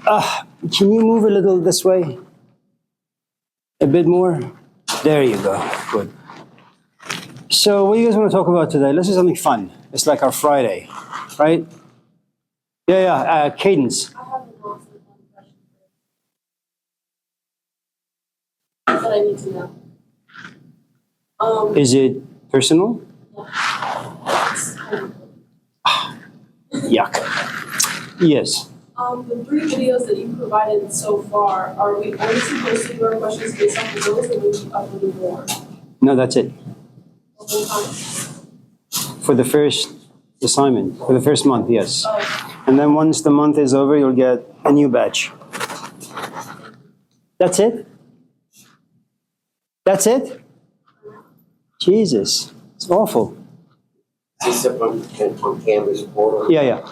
Can you move a little this way? A bit more? There you go. Good. So what do you guys want to talk about today? Let's do something fun. It's like our Friday, right? Yeah. Cadence. I have an awesome fun question that I need to know. Is it personal? Yuck. Yes. The 3 videos that you provided so far, are we only supposed to do our questions based off of those, or will we upload more? No, that's it. The whole time? For the first assignment, for the first month, yes. Oh, And then once the month is over, you'll get a new batch. That's it? That's it? Jesus, it's awful. Is this from Canvas portal? Yeah.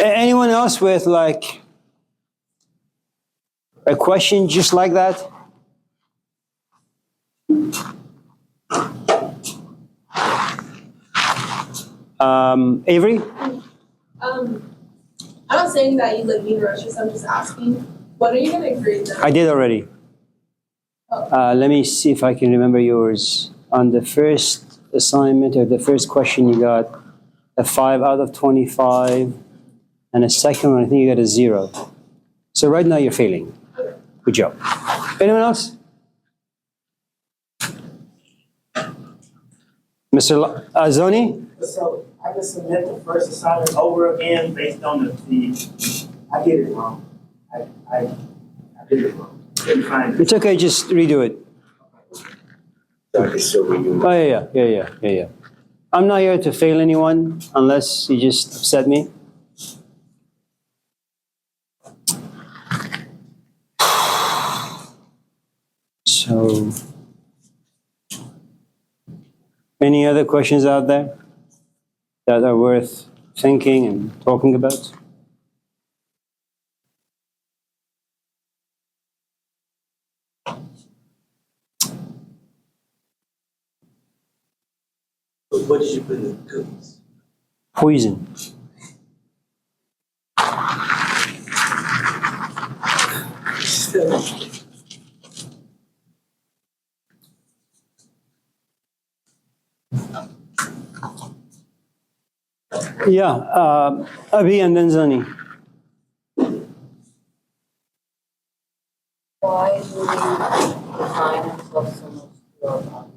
Anyone else with like a question just like that? Avery? I'm not saying that you like me to rush this, I'm just asking, when are you gonna grade them? I did already. Let me see if I can remember yours. On the first assignment or the first question, you got a 5 out of 25, and a second one, I think you got a 0. So right now you're failing. Good job. Anyone else? Mr. Azoni? So I can submit the first assignment over again based on the I did it wrong. I did it wrong. Couldn't find it. It's okay, just redo it. So I can still redo it. Oh, yeah. I'm not here to fail anyone unless you just upset me. So, any other questions out there that are worth thinking and talking about? What did you put in the cookies? Poison. Yeah, Abi and then Zani. Why do we define ourselves so much through our bodies?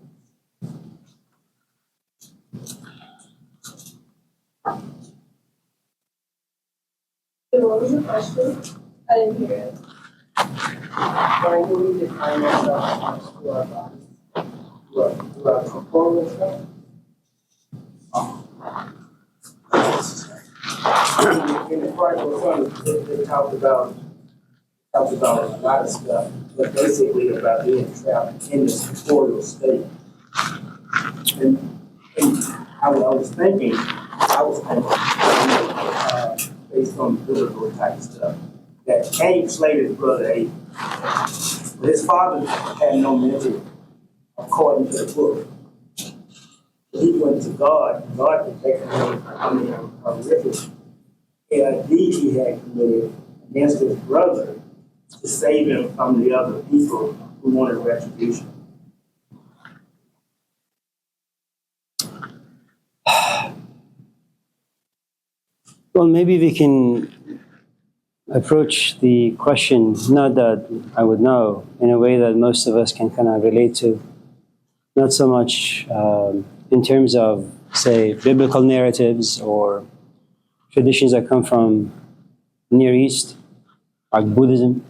What was the question? I didn't hear it. Why do we define ourselves so much through our bodies? Through our performance, right? In the prodigal son, it talked about a lot of stuff, but basically about being trapped in this corporeal state. And I was thinking, based on biblical type stuff, that Cain slayed his brother Abel. But his father had no memory, according to the book. He went to God. God protected him from the horrific deed he had committed against his brother to save him from the other people who wanted retribution. Well, maybe we can approach the question, not that I would know, in a way that most of us can kind of relate to. Not so much in terms of, say, biblical narratives or traditions that come from Near East, like Buddhism.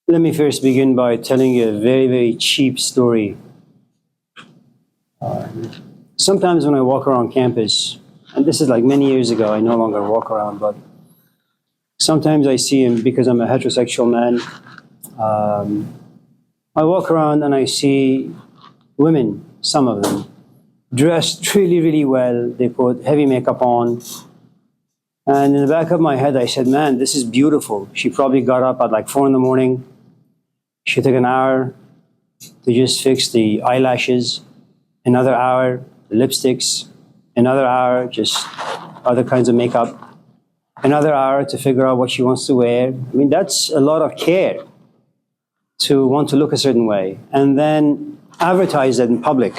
Let me first begin by telling you a very, very cheap story. Sometimes when I walk around campus, and this is like many years ago, I no longer walk around, but sometimes I see him because I'm a heterosexual man. I walk around and I see women, some of them, dressed really, really well. They put heavy makeup on. And in the back of my head, I said, man, this is beautiful. She probably got up at like 4 in the morning. She took an hour to just fix the eyelashes, another hour, the lipsticks, another hour, just other kinds of makeup, another hour to figure out what she wants to wear. I mean, that's a lot of care to want to look a certain way and then advertise that in public.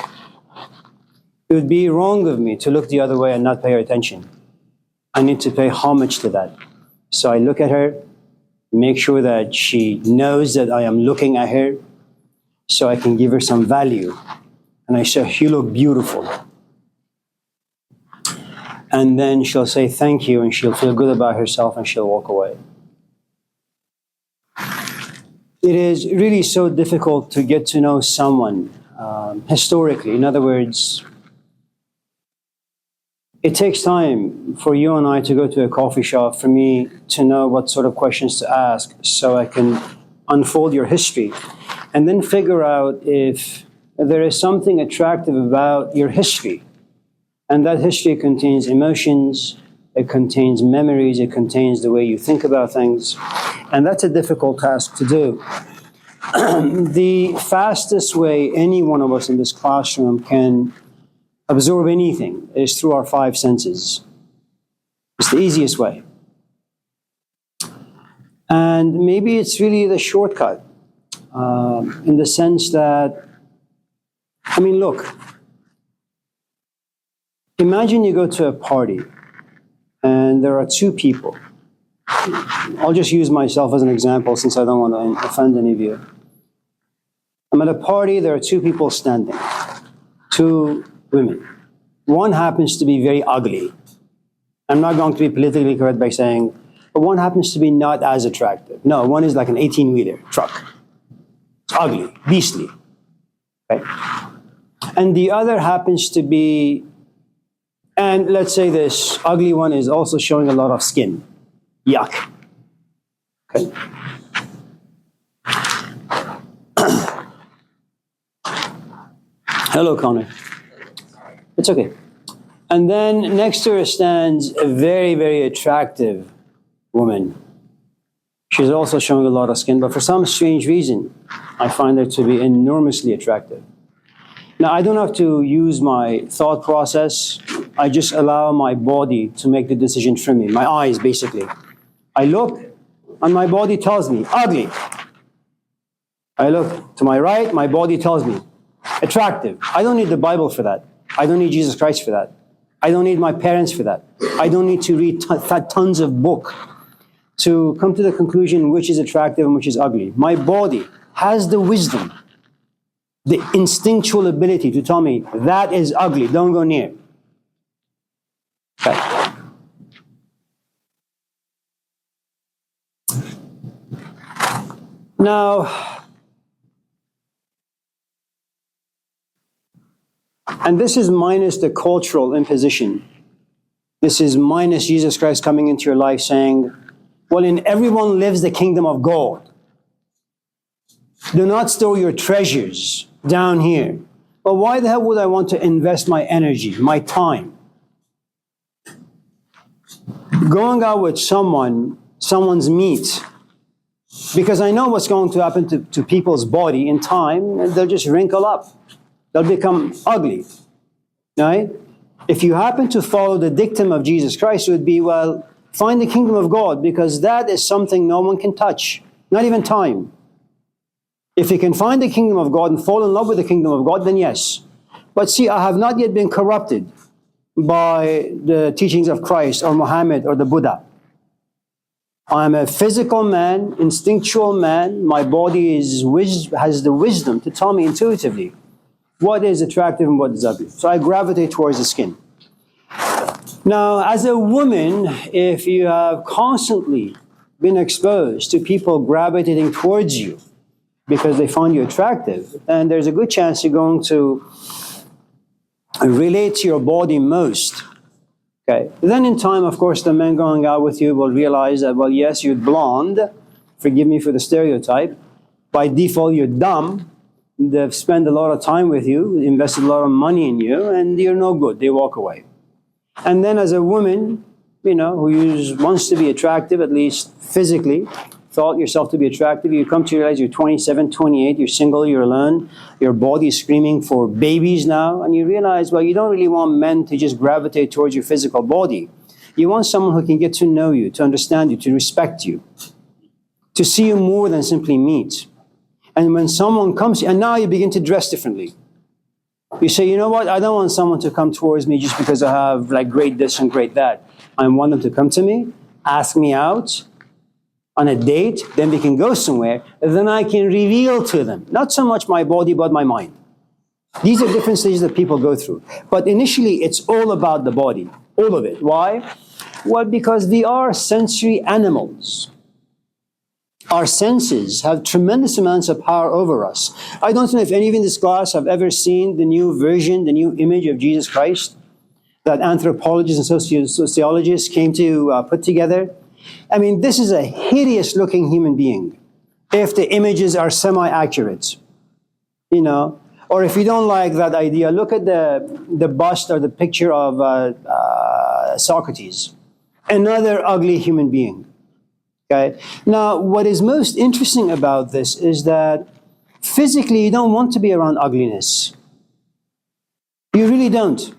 It would be wrong of me to look the other way and not pay her attention. I need to pay homage to that. So I look at her, make sure that she knows that I am looking at her, so I can give her some value. And I say, you look beautiful. And then she'll say thank you, and she'll feel good about herself, and she'll walk away. It is really so difficult to get to know someone historically. In other words, it takes time for you and I to go to a coffee shop, for me to know what sort of questions to ask, so I can unfold your history and then figure out if there is something attractive about your history. And that history contains emotions, it contains memories, it contains the way you think about things. And that's a difficult task to do. The fastest way any one of us in this classroom can absorb anything is through our 5 senses. It's the easiest way. And maybe it's really the shortcut, in the sense that, I mean, look, imagine you go to a party and there are 2 people. I'll just use myself as an example since I don't want to offend any of you. I'm at a party, there are 2 people standing, 2 women. One happens to be very ugly. I'm not going to be politically correct by saying, but one happens to be not as attractive. No, one is like an 18-wheeler truck. It's ugly, beastly. Okay? And the other happens to be, and let's say this ugly one is also showing a lot of skin. Yuck. Okay? Hello, Connor. It's okay. And then next to her stands a very, very attractive woman. She's also showing a lot of skin, but for some strange reason, I find her to be enormously attractive. Now, I don't have to use my thought process. I just allow my body to make the decision for me, my eyes, basically. I look, and my body tells me, ugly. I look to my right, my body tells me, attractive. I don't need the Bible for that. I don't need Jesus Christ for that. I don't need my parents for that. I don't need to read tons of book to come to the conclusion which is attractive and which is ugly. My body has the wisdom, the instinctual ability to tell me that is ugly, don't go near. Okay. Now, and this is minus the cultural imposition. This is minus Jesus Christ coming into your life saying, well, in everyone lives the kingdom of God. Do not store your treasures down here. But why the hell would I want to invest my energy, my time? Going out with someone's meat, because I know what's going to happen to people's body in time, and they'll just wrinkle up. They'll become ugly, right? If you happen to follow the dictum of Jesus Christ, it would be, well, find the kingdom of God, because that is something no one can touch, not even time. If you can find the kingdom of God and fall in love with the kingdom of God, then yes. But see, I have not yet been corrupted by the teachings of Christ or Muhammad or the Buddha. I'm a physical man, instinctual man. My body has the wisdom to tell me intuitively what is attractive and what is ugly. So I gravitate towards the skin. Now, as a woman, if you have constantly been exposed to people gravitating towards you because they find you attractive, then there's a good chance you're going to relate to your body most. Okay. Then in time, of course, the men going out with you will realize that, well, yes, you're blonde. Forgive me for the stereotype. By default, you're dumb. they've spent a lot of time with you, invested a lot of money in you, and you're no good. They walk away. And then as a woman, who wants to be attractive, at least physically, thought yourself to be attractive, you come to realize you're 27, 28, you're single, you're alone, your body is screaming for babies now, and you realize, well, you don't really want men to just gravitate towards your physical body. You want someone who can get to know you, to understand you, to respect you, to see you more than simply meet. And when someone comes, and now you begin to dress differently. You say, you know what, I don't want someone to come towards me just because I have like great this and great that. I want them to come to me, ask me out on a date, then we can go somewhere, and then I can reveal to them, not so much my body, but my mind. These are different stages that people go through. But initially, it's all about the body, all of it. Why? Well, because we are sensory animals. Our senses have tremendous amounts of power over us. I don't know if any of you in this class have ever seen the new version, the new image of Jesus Christ that anthropologists and sociologists came to put together. I mean, this is a hideous-looking human being, if the images are semi-accurate, Or if you don't like that idea, look at the bust or the picture of Socrates, another ugly human being. Okay. Now, what is most interesting about this is that physically you don't want to be around ugliness. You really don't.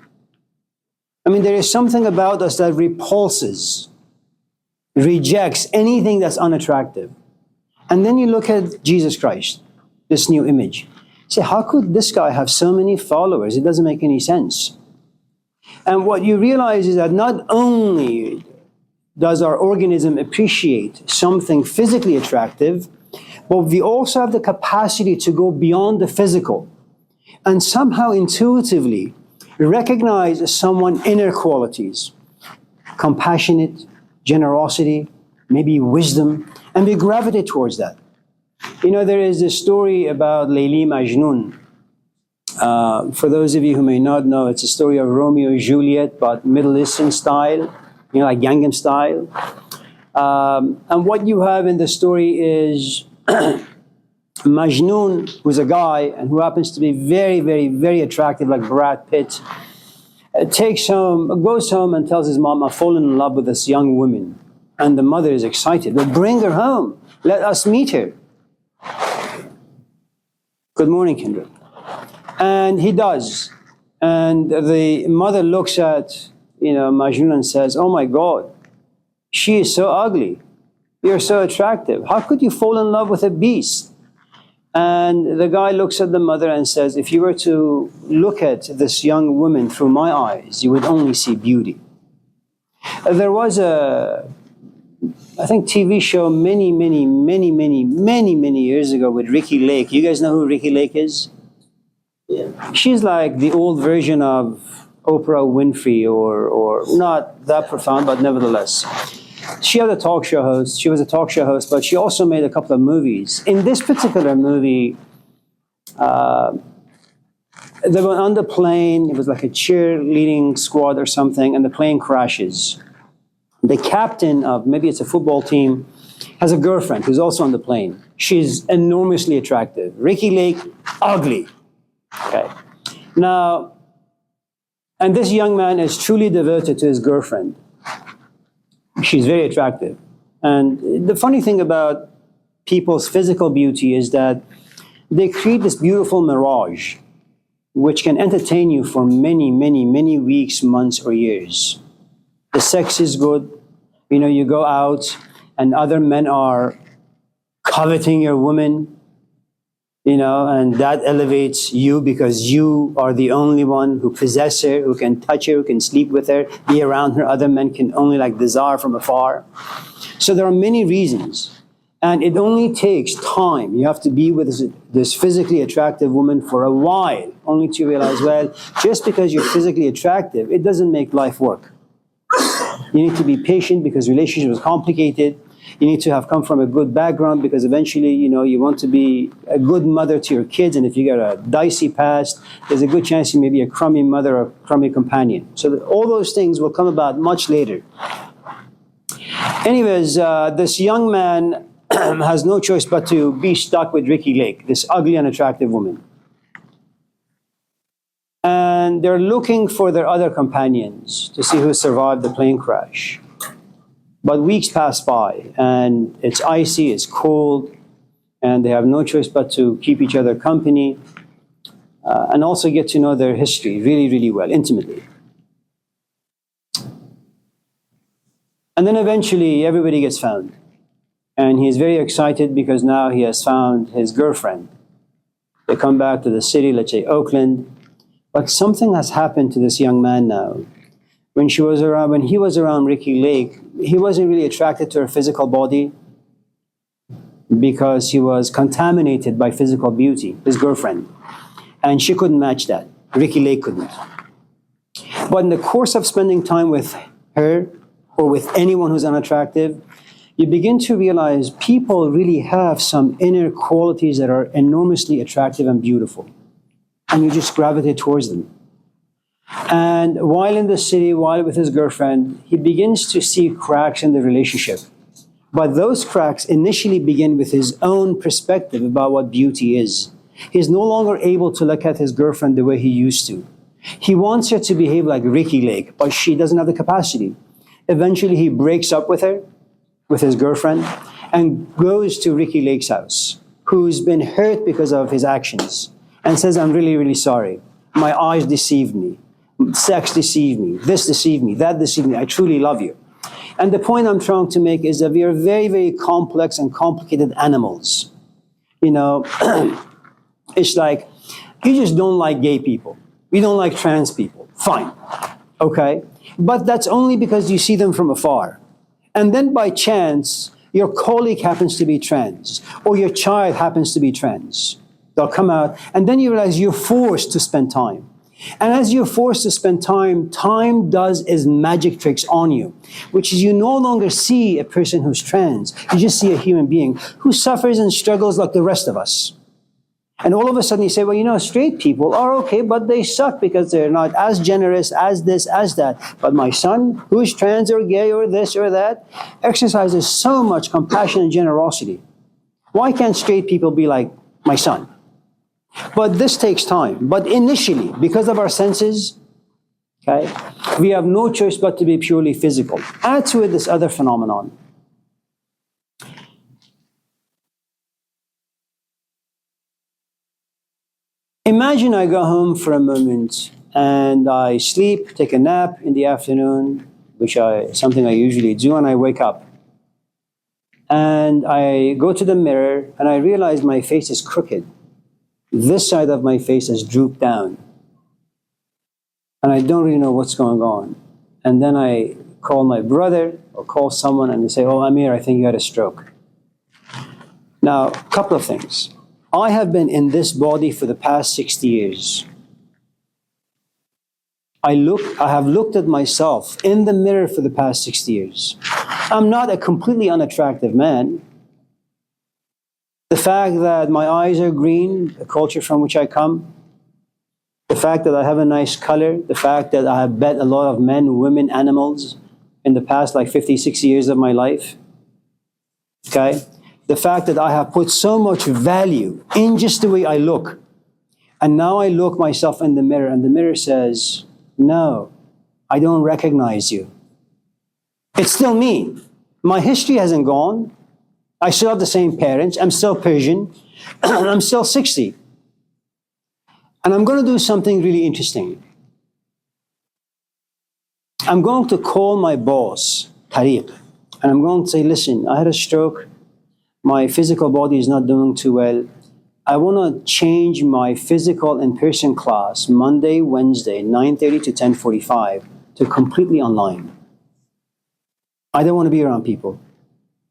I mean, there is something about us that repulses, rejects anything that's unattractive. And then you look at Jesus Christ, this new image. Say, how could this guy have so many followers? It doesn't make any sense. And what you realize is that not only does our organism appreciate something physically attractive, but we also have the capacity to go beyond the physical and somehow intuitively recognize someone's inner qualities, compassionate, generosity, maybe wisdom, and we gravitate towards that. There is this story about Layli Majnun. For those of you who may not know, it's a story of Romeo and Juliet, but Middle Eastern style, like Gangnam style. And what you have in the story is Majnun, who's a guy and who happens to be very, very, very attractive, like Brad Pitt, goes home and tells his mom, I've fallen in love with this young woman. And the mother is excited. Well, bring her home. Let us meet her. Good morning, Kendra. And he does. And the mother looks at Majnun and says, oh my God, she is so ugly. You're so attractive. How could you fall in love with a beast? And the guy looks at the mother and says, if you were to look at this young woman through my eyes, you would only see beauty. There was I think TV show many years ago with Ricky Lake. You guys know who Ricky Lake is? Yeah. She's like the old version of Oprah Winfrey, or not that profound, but nevertheless. She was a talk show host, but she also made a couple of movies. In this particular movie, they were on the plane. It was like a cheerleading squad or something, and the plane crashes. The captain of, maybe it's a football team, has a girlfriend who's also on the plane. She's enormously attractive. Ricky Lake, ugly. Okay. Now, and this young man is truly devoted to his girlfriend. She's very attractive. And the funny thing about people's physical beauty is that they create this beautiful mirage, which can entertain you for many weeks, months, or years. The sex is good. You go out and other men are coveting your woman, and that elevates you because you are the only one who possesses her, who can touch her, who can sleep with her, be around her. Other men can only desire from afar. So there are many reasons. And it only takes time. You have to be with this physically attractive woman for a while, only to realize, well, just because you're physically attractive, it doesn't make life work. You need to be patient because relationships are complicated. You need to have come from a good background because eventually, you want to be a good mother to your kids. And if you got a dicey past, there's a good chance you may be a crummy mother or a crummy companion. So all those things will come about much later. Anyways, this young man has no choice but to be stuck with Ricky Lake, this ugly, unattractive woman. And they're looking for their other companions to see who survived the plane crash. But weeks pass by, and it's icy, it's cold, and they have no choice but to keep each other company and also get to know their history really, really well, intimately. And then eventually, everybody gets found. And he's very excited because now he has found his girlfriend. They come back to the city, let's say Oakland. But something has happened to this young man now. When he was around Ricky Lake, he wasn't really attracted to her physical body because he was contaminated by physical beauty, his girlfriend. And she couldn't match that. Ricky Lake couldn't. But in the course of spending time with her or with anyone who's unattractive, you begin to realize people really have some inner qualities that are enormously attractive and beautiful. And you just gravitate towards them. And while in the city, while with his girlfriend, he begins to see cracks in the relationship. But those cracks initially begin with his own perspective about what beauty is. He's no longer able to look at his girlfriend the way he used to. He wants her to behave like Ricky Lake, but she doesn't have the capacity. Eventually, he breaks up with her, with his girlfriend, and goes to Ricky Lake's house, who's been hurt because of his actions, and says, I'm really, really sorry. My eyes deceived me. Sex deceived me. This deceived me. That deceived me. I truly love you. And the point I'm trying to make is that we are very, very complex and complicated animals. You know, it's like, you just don't like gay people. You don't like trans people. Fine. Okay? But that's only because you see them from afar. And then by chance, your colleague happens to be trans, or your child happens to be trans. They'll come out, and then you realize you're forced to spend time. And as you're forced to spend time, time does its magic tricks on you, which is you no longer see a person who's trans. You just see a human being who suffers and struggles like the rest of us. And all of a sudden you say, well, you know, straight people are okay, but they suck because they're not as generous as this, as that. But my son, who's trans or gay or this or that, exercises so much compassion and generosity. Why can't straight people be like my son? But this takes time. But initially, because of our senses, okay, we have no choice but to be purely physical. Add to it this other phenomenon. Imagine I go home for a moment and I sleep, take a nap in the afternoon, which is something I usually do, and I wake up. And I go to the mirror and I realize my face is crooked. This side of my face has drooped down. And I don't really know what's going on. And then I call my brother or call someone and they say, oh, Amir, I think you had a stroke. Now, a couple of things. I have been in this body for the past 60 years. I have looked at myself in the mirror for the past 60 years. I'm not a completely unattractive man. The fact that my eyes are green, the culture from which I come, the fact that I have a nice color, the fact that I have bet a lot of men, women, animals in the past like 50, 60 years of my life, okay? The fact that I have put so much value in just the way I look. And now I look myself in the mirror and the mirror says, no, I don't recognize you. It's still me. My history hasn't gone. I still have the same parents. I'm still Persian. I'm still 60. And I'm going to do something really interesting. I'm going to call my boss, Tariq, and I'm going to say, listen, I had a stroke. My physical body is not doing too well. I want to change my physical in-person class Monday, Wednesday, 9:30 to 10:45 to completely online. I don't want to be around people.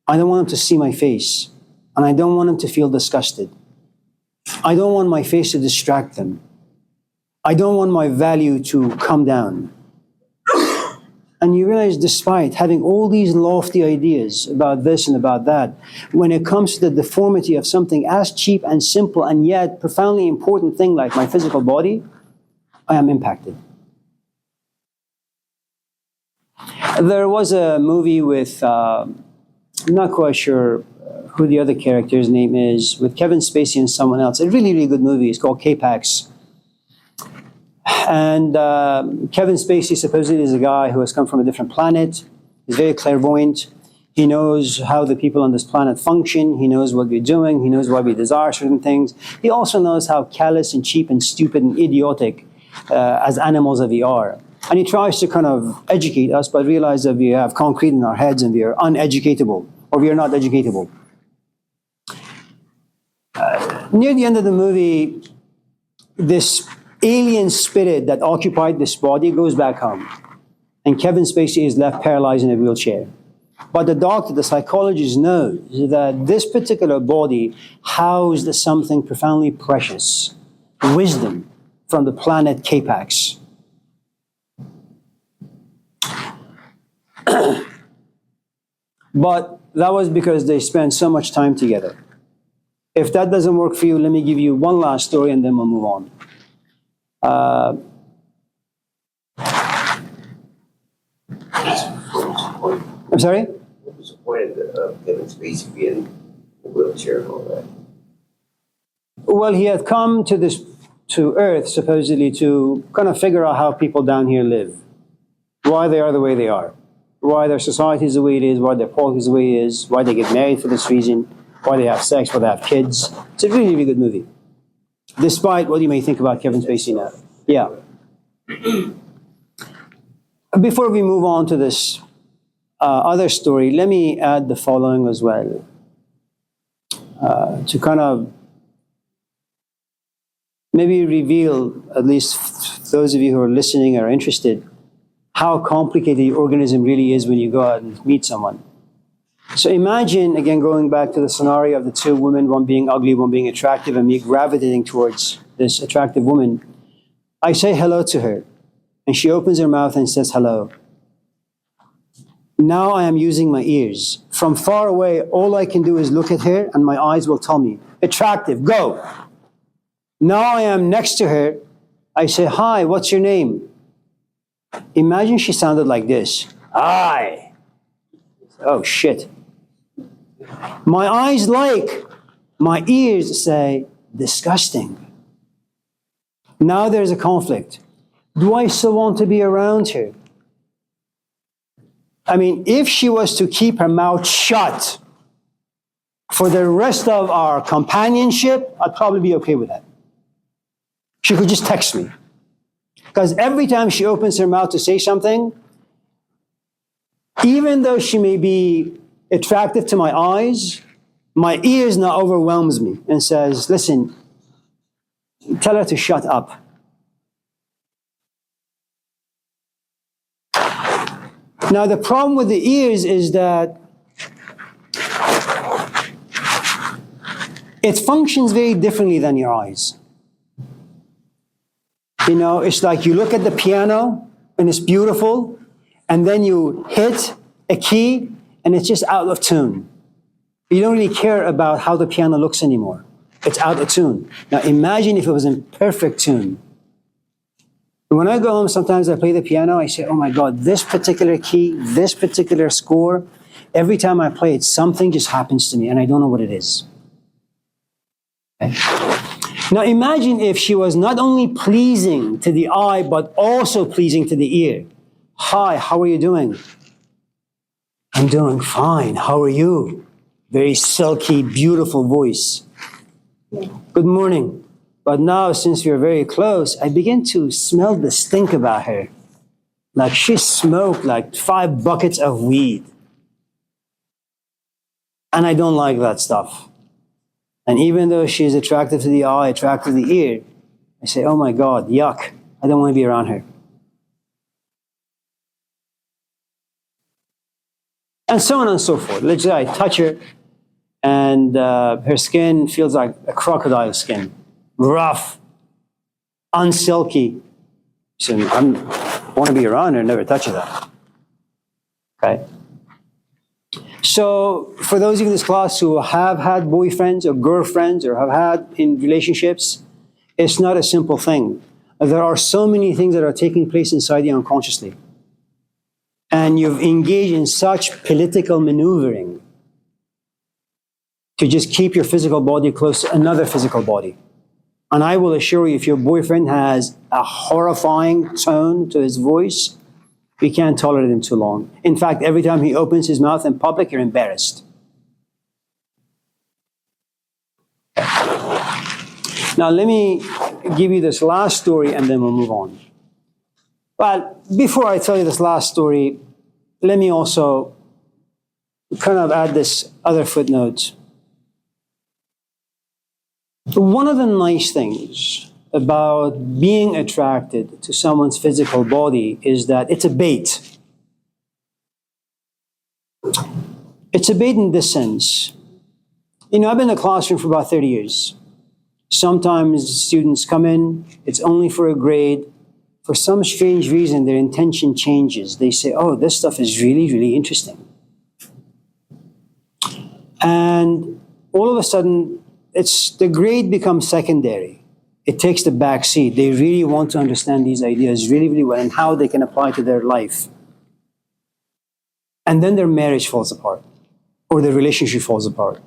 I don't want them to see my face. And I don't want them to feel disgusted. I don't want my face to distract them. I don't want my value to come down. And you realize, despite having all these lofty ideas about this and about that, when it comes to the deformity of something as cheap and simple and yet profoundly important thing like my physical body, I am impacted. There was a movie with, I'm not quite sure who the other character's name is, with Kevin Spacey and someone else. A really, really good movie. It's called K-Pax. And Kevin Spacey supposedly is a guy who has come from a different planet. He's very clairvoyant. He knows how the people on this planet function. He knows what we're doing. He knows why we desire certain things. He also knows how callous and cheap and stupid and idiotic as animals that we are. And he tries to kind of educate us, but realize that we have concrete in our heads and we are uneducatable, or we are not educatable. Near the end of the movie, this alien spirit that occupied this body goes back home. And Kevin Spacey is left paralyzed in a wheelchair. But the doctor, the psychologist knows that this particular body housed something profoundly precious, wisdom from the planet K-Pax. But that was because they spent so much time together. If that doesn't work for you, let me give you one last story and then we'll move on. I'm sorry? What was the point of Kevin Spacey being in a wheelchair and all that? Well, he had come to Earth supposedly to kind of figure out how people down here live, why they are the way they are, why their society is the way it is, why their politics is the way it is, why they get married for this reason, why they have sex, why they have kids. It's a really, really good movie, despite what you may think about Kevin Spacey now. Yeah. Before we move on to this other story, let me add the following as well, to kind of maybe reveal, at least those of you who are listening or interested, how complicated the organism really is when you go out and meet someone. So imagine, again, going back to the scenario of the two women, one being ugly, one being attractive, and me gravitating towards this attractive woman. I say hello to her, and she opens her mouth and says hello. Now I am using my ears. From far away, all I can do is look at her, and my eyes will tell me, attractive, go. Now I am next to her. I say, hi, what's your name? Imagine she sounded like this. Hi. Oh, shit. My eyes like, my ears say, disgusting. Now there's a conflict. Do I still want to be around her? I mean, if she was to keep her mouth shut for the rest of our companionship, I'd probably be okay with that. She could just text me. Because every time she opens her mouth to say something, even though she may be attractive to my eyes, my ears now overwhelms me and says, listen, tell her to shut up. Now, the problem with the ears is that it functions very differently than your eyes. You know, it's like you look at the piano and it's beautiful, and then you hit a key and it's just out of tune. You don't really care about how the piano looks anymore. It's out of tune. Now imagine if it was in perfect tune. When I go home, sometimes I play the piano, I say, oh my God, this particular key, this particular score, every time I play it, something just happens to me and I don't know what it is. Okay? Now imagine if she was not only pleasing to the eye, but also pleasing to the ear. Hi, how are you doing? I'm doing fine. How are you? Very silky, beautiful voice. Good morning. But now, since we're very close, I begin to smell the stink about her. Like she smoked like 5 buckets of weed. And I don't like that stuff. And even though she's attractive to the eye, attractive to the ear, I say, oh my God, yuck. I don't want to be around her. And so on and so forth. Let's say I touch her and her skin feels like a crocodile skin. Rough, unsilky. So I want to be around her, never touch her. Okay? So for those of you in this class who have had boyfriends or girlfriends or have had in relationships, it's not a simple thing. There are so many things that are taking place inside you unconsciously. And you've engaged in such political maneuvering to just keep your physical body close to another physical body. And I will assure you, if your boyfriend has a horrifying tone to his voice, you can't tolerate him too long. In fact, every time he opens his mouth in public, you're embarrassed. Now, let me give you this last story and then we'll move on. But before I tell you this last story, let me also kind of add this other footnote. One of the nice things about being attracted to someone's physical body is that it's a bait. It's a bait in this sense. You know, I've been in the classroom for about 30 years. Sometimes students come in, it's only for a grade. For some strange reason, their intention changes. They say, oh, this stuff is really, really interesting. And all of a sudden, the grade becomes secondary. It takes the back seat. They really want to understand these ideas really, really well and how they can apply to their life. And then their marriage falls apart, or their relationship falls apart,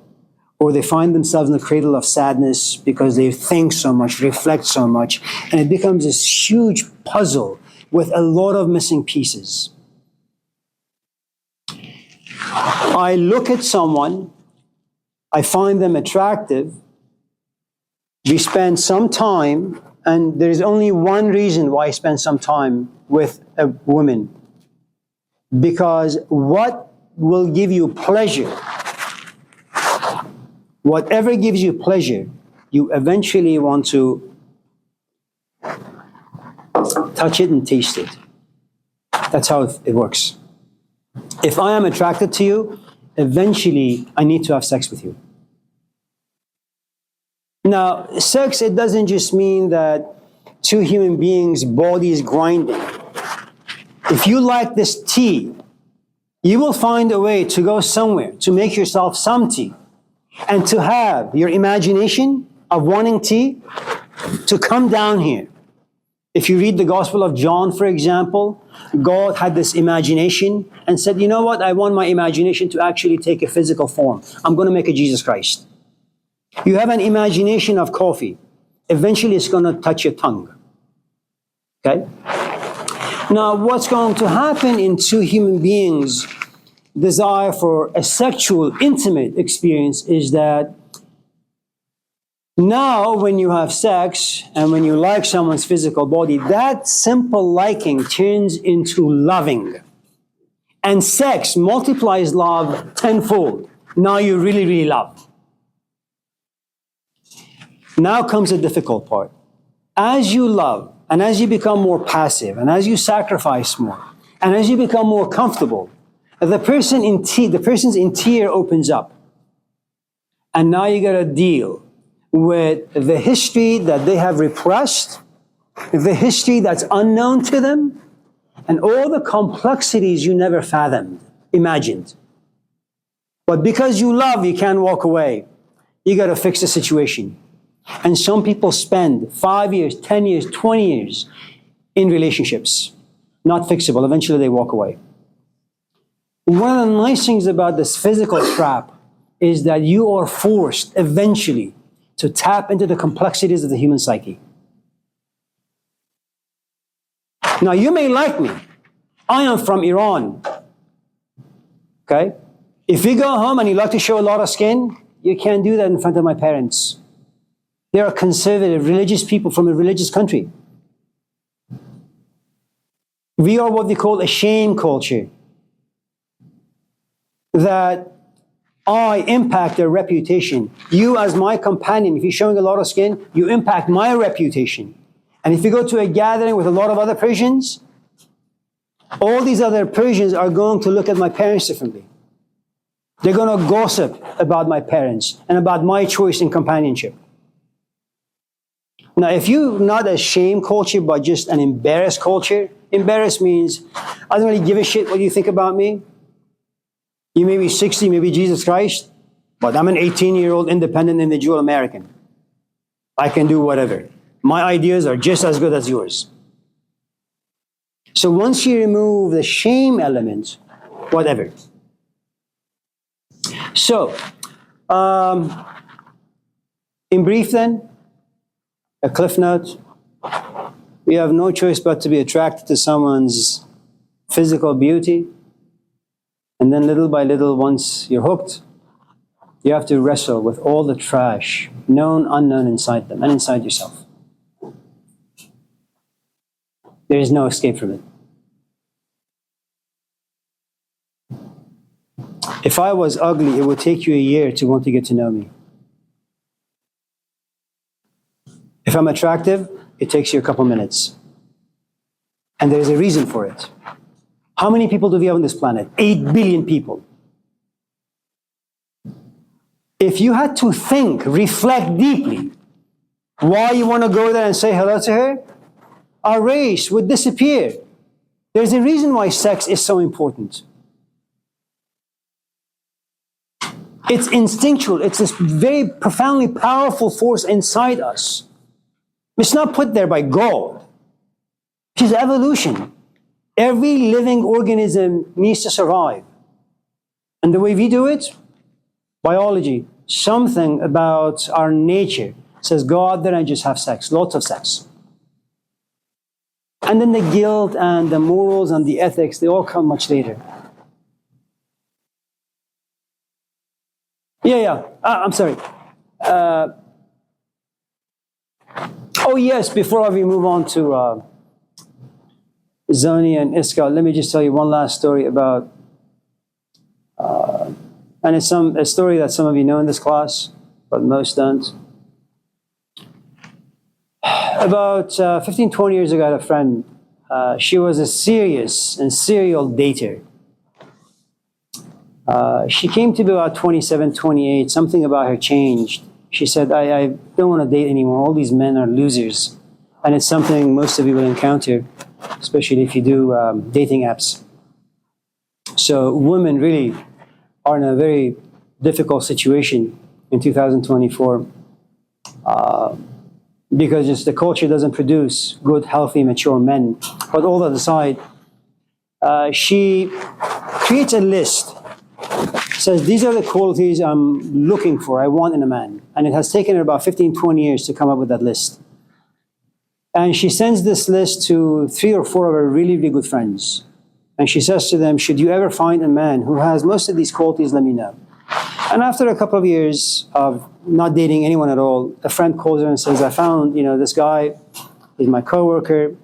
or they find themselves in the cradle of sadness because they think so much, reflect so much, and it becomes this huge puzzle with a lot of missing pieces. I look at someone, I find them attractive, we spend some time, and there's only one reason why I spend some time with a woman. Because what will give you pleasure, whatever gives you pleasure, you eventually want to touch it and taste it. That's how it works. If I am attracted to you, eventually I need to have sex with you. Now, sex, it doesn't just mean that two human beings' bodies grinding. If you like this tea, you will find a way to go somewhere, to make yourself some tea, and to have your imagination of wanting tea to come down here. If you read the Gospel of John, for example, God had this imagination and said, you know what, I want my imagination to actually take a physical form. I'm going to make a Jesus Christ. You have an imagination of coffee. Eventually it's going to touch your tongue. Okay? Now, what's going to happen in two human beings' desire for a sexual, intimate experience is that now when you have sex and when you like someone's physical body, that simple liking turns into loving. And sex multiplies love tenfold. Now you really, really love. Now comes the difficult part. As you love, and as you become more passive, and as you sacrifice more, and as you become more comfortable, the person's interior opens up. And now you got to deal with the history that they have repressed, the history that's unknown to them, and all the complexities you never fathomed, imagined. But because you love, you can't walk away. You got to fix the situation. And some people spend 5 years, 10 years, 20 years in relationships, not fixable. Eventually they walk away. One of the nice things about this physical trap is that you are forced eventually to tap into the complexities of the human psyche. Now, you may like me. I am from Iran. Okay? If you go home and you like to show a lot of skin, you can't do that in front of my parents. They are conservative, religious people from a religious country. We are what we call a shame culture. That I impact their reputation. You as my companion, if you're showing a lot of skin, you impact my reputation. And if you go to a gathering with a lot of other Persians, all these other Persians are going to look at my parents differently. They're going to gossip about my parents and about my choice in companionship. Now, if you're not a shame culture, but just an embarrassed culture, embarrassed means, I don't really give a shit what you think about me. You may be 60, maybe Jesus Christ, but I'm an 18-year-old independent individual American. I can do whatever. My ideas are just as good as yours. So once you remove the shame element, whatever. So, In brief then, a cliff note, you have no choice but to be attracted to someone's physical beauty. And then little by little, once you're hooked, you have to wrestle with all the trash, known, unknown, inside them and inside yourself. There is no escape from it. If I was ugly, it would take you a year to want to get to know me. If I'm attractive, it takes you a couple minutes. And there's a reason for it. How many people do we have on this planet? 8 billion people. If you had to think, reflect deeply, why you want to go there and say hello to her, our race would disappear. There's a reason why sex is so important. It's instinctual. It's this very profoundly powerful force inside us. It's not put there by God. It's evolution. Every living organism needs to survive. And the way we do it, biology, something about our nature says, go out there and just have sex, lots of sex. And then the guilt and the morals and the ethics, they all come much later. I'm sorry. Oh yes, before we move on to Zoni and Iska, let me just tell you one last story about, and it's a story that some of you know in this class, but most don't. About 15, 20 years ago, I had a friend. She was a serious and serial dater. She came to be about 27, 28. Something about her changed. She said, I don't want to date anymore. All these men are losers. And it's something most of you will encounter, especially if you do dating apps. So women really are in a very difficult situation in 2024 because just the culture doesn't produce good, healthy, mature men. But all that aside, she creates a list. Says, these are the qualities I'm looking for, I want in a man. And it has taken her about 15, 20 years to come up with that list. And she sends this list to 3 or 4 of her really, really good friends. And she says to them, should you ever find a man who has most of these qualities, let me know. And after a couple of years of not dating anyone at all, a friend calls her and says, I found, this guy, he's my coworker.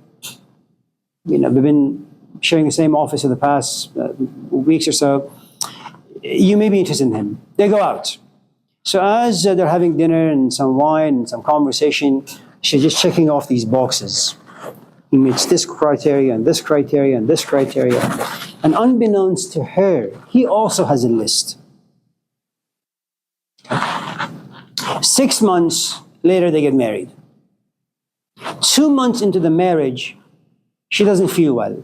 We've been sharing the same office for the past weeks or so. You may be interested in him. They go out. So as they're having dinner and some wine and some conversation, she's just checking off these boxes. He meets this criteria and this criteria and this criteria. And unbeknownst to her, he also has a list. 6 months later, they get married. 2 months into the marriage, she doesn't feel well.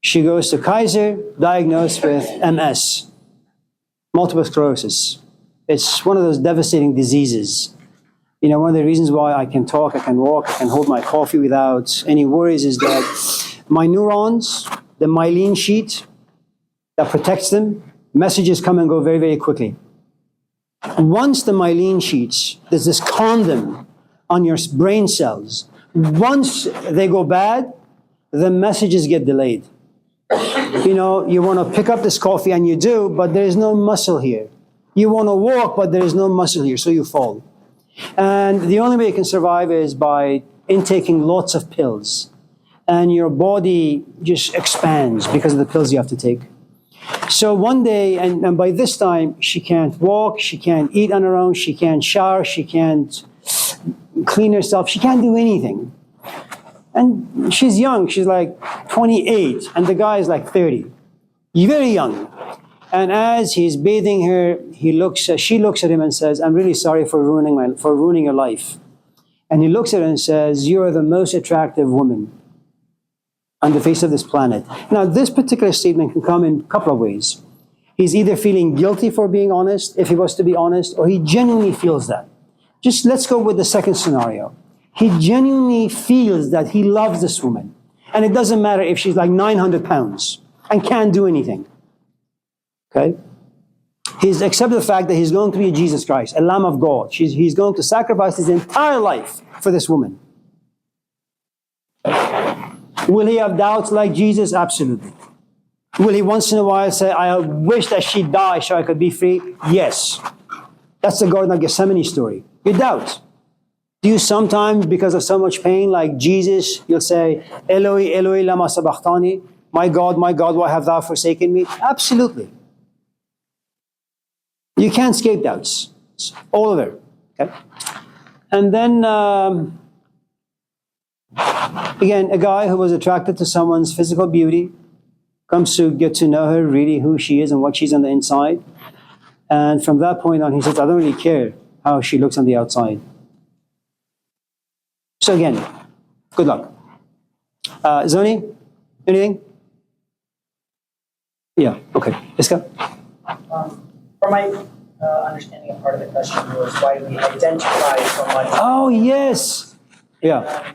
She goes to Kaiser, diagnosed with MS. Multiple sclerosis. It's one of those devastating diseases. One of the reasons why I can talk, I can walk, I can hold my coffee without any worries is that my neurons, the myelin sheet that protects them, messages come and go very, very quickly. Once the myelin sheets, there's this condom on your brain cells. Once they go bad, the messages get delayed. You want to pick up this coffee and you do, but there is no muscle here. You want to walk, but there is no muscle here, so you fall. And the only way you can survive is by intaking lots of pills. And your body just expands because of the pills you have to take. So one day, and by this time, she can't walk, she can't eat on her own, she can't shower, she can't clean herself, she can't do anything. And she's young, she's like 28, and the guy is like 30. Very young. And as he's bathing her, she looks at him and says, I'm really sorry for ruining your life. And he looks at her and says, you are the most attractive woman on the face of this planet. Now, this particular statement can come in a couple of ways. He's either feeling guilty for being honest, if he was to be honest, or he genuinely feels that. Just let's go with the second scenario. He genuinely feels that he loves this woman. And it doesn't matter if she's like 900 pounds and can't do anything. Okay? He's accepted the fact that he's going to be Jesus Christ, a Lamb of God. He's going to sacrifice his entire life for this woman. Will he have doubts like Jesus? Absolutely. Will he once in a while say, I wish that she died so I could be free? Yes. That's the Garden of Gethsemane story. You doubt. Do you sometimes, because of so much pain, like Jesus, you'll say, Eloi, Eloi, lama sabachthani? My God, why have thou forsaken me? Absolutely. You can't escape doubts. It's all of it. Okay? And then, again, a guy who was attracted to someone's physical beauty comes to get to know her, really who she is and what she's on the inside. And from that point on, he says, I don't really care how she looks on the outside. So again, good luck. Zoni, anything? Yeah, okay. Iska? From my understanding, a part of the question was why we identify so much. Oh, yes. Yeah.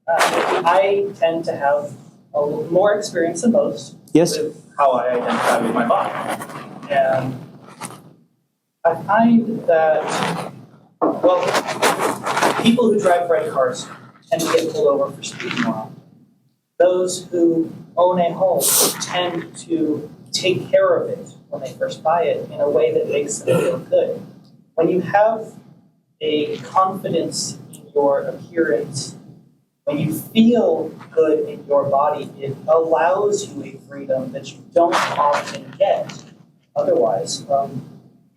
I tend to have a little more experience than most Yes. with how I identify with my body. And I find that, well, people who drive red cars tend to get pulled over for speeding more often. Those who own a home tend to take care of it when they first buy it in a way that makes them feel good. When you have a confidence in your appearance, when you feel good in your body, it allows you a freedom that you don't often get otherwise.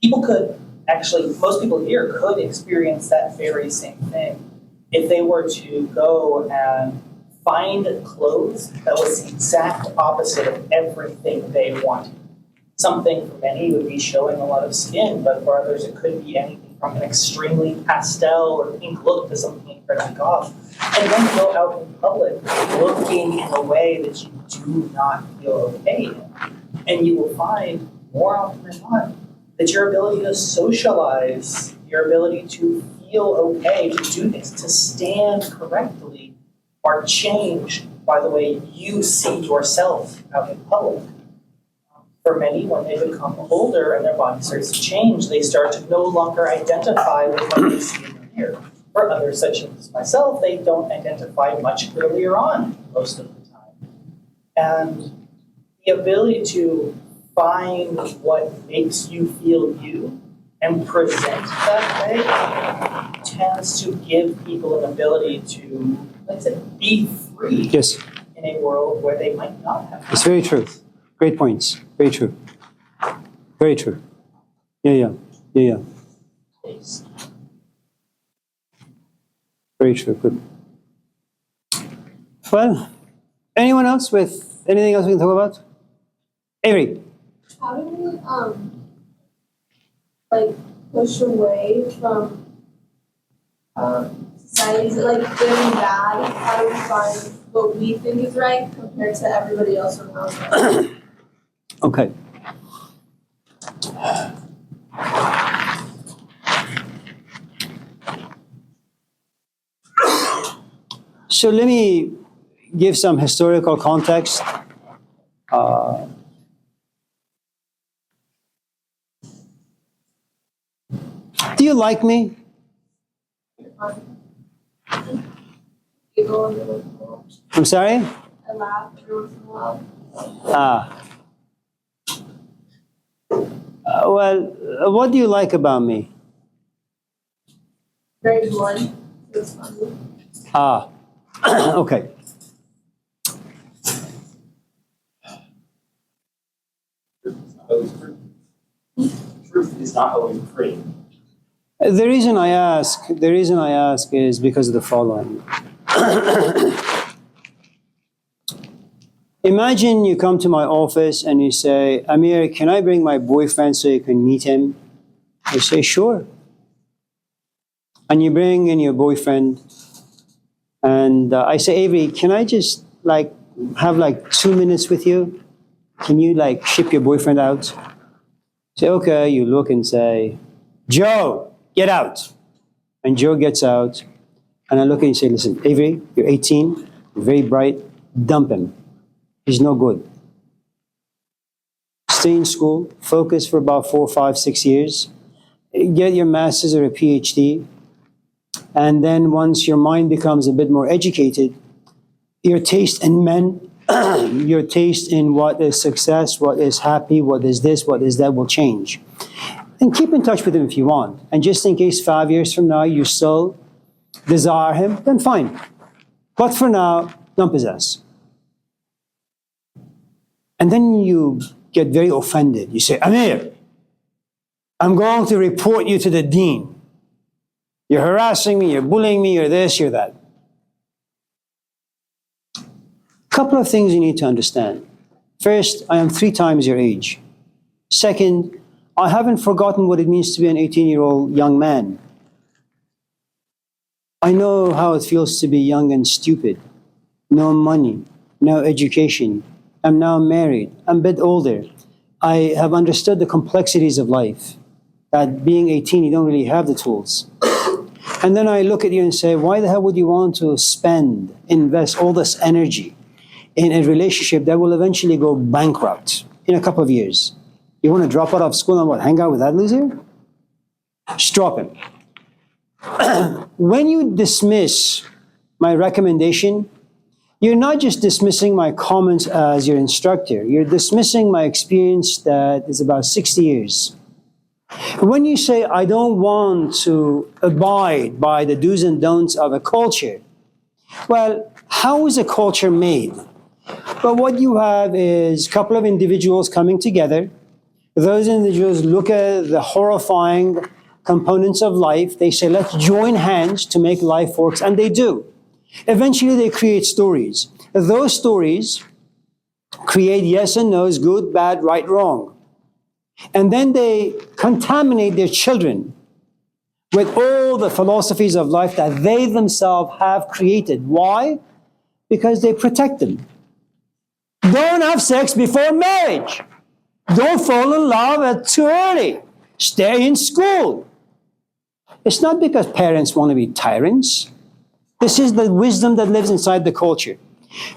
People could actually, most people here could experience that very same thing if they were to go and find clothes that was the exact opposite of everything they wanted. Something for many would be showing a lot of skin, but for others it could be anything from an extremely pastel or pink look to something incredibly goth. And then go out in public looking in a way that you do not feel okay in. And you will find, more often than not, that your ability to socialize, your ability to feel okay, to do things, to stand correctly, are changed by the way you see yourself out in public. For many, when they become older and their body starts to change, they start to no longer identify with what they see in the mirror. For others, such as myself, they don't identify much earlier on most of the time. And the ability to find what makes you feel you and present that way tends to give people an ability to, let's say, be free Yes. in a world where they might not have. It's very true. Great points. Very true. Very true. Yeah. Very true. Good. Well, anyone else with anything else we can talk about? Avery. How do we, like, push away from, society's, like, good and bad? How do we find what we think is right compared to everybody else around us? Okay. So let me give some historical context. Do you like me? People in the world. I'm sorry? I laugh every once in a while. Well, what do you like about me? Very blunt. So it's funny. Okay. Truth is not always free. The reason I ask is because of the following. Imagine you come to my office and you say, Amir, can I bring my boyfriend so you can meet him? I say, sure. And you bring in your boyfriend, and I say, Avery, can I just have 2 minutes with you? Can you ship your boyfriend out? Say, okay, you look and say, Joe, get out. And Joe gets out, and I look at you and say, listen, Avery, you're 18, you're very bright, dump him. He's no good. stay in school, focus for about 4, 5, 6 years, get your master's or a PhD, and then once your mind becomes a bit more educated, your taste in men, your taste in what is success, what is happy, what is this, what is that will change. And keep in touch with him if you want. And just in case 5 years from now you still desire him, then fine. But for now, don't possess. And then you get very offended. You say, Amir, I'm going to report you to the dean. You're harassing me, you're bullying me, you're this, you're that. Couple of things you need to understand. First, I am 3 times your age. Second, I haven't forgotten what it means to be an 18-year-old young man. I know how it feels to be young and stupid. No money, no education. I'm now married. I'm a bit older. I have understood the complexities of life. That being 18, you don't really have the tools. And then I look at you and say, why the hell would you want to invest all this energy in a relationship that will eventually go bankrupt in a couple of years? You want to drop out of school and what, hang out with that loser? Just drop him. When you dismiss my recommendation, you're not just dismissing my comments as your instructor. You're dismissing my experience that is about 60 years. When you say, I don't want to abide by the do's and don'ts of a culture, well, how is a culture made? But what you have is a couple of individuals coming together. Those individuals look at the horrifying components of life. They say, let's join hands to make life work, and they do. Eventually, they create stories. Those stories create yes and no's, good, bad, right, wrong. And then they contaminate their children with all the philosophies of life that they themselves have created. Why? Because they protect them. Don't have sex before marriage. Don't fall in love too early. Stay in school. It's not because parents want to be tyrants. This is the wisdom that lives inside the culture.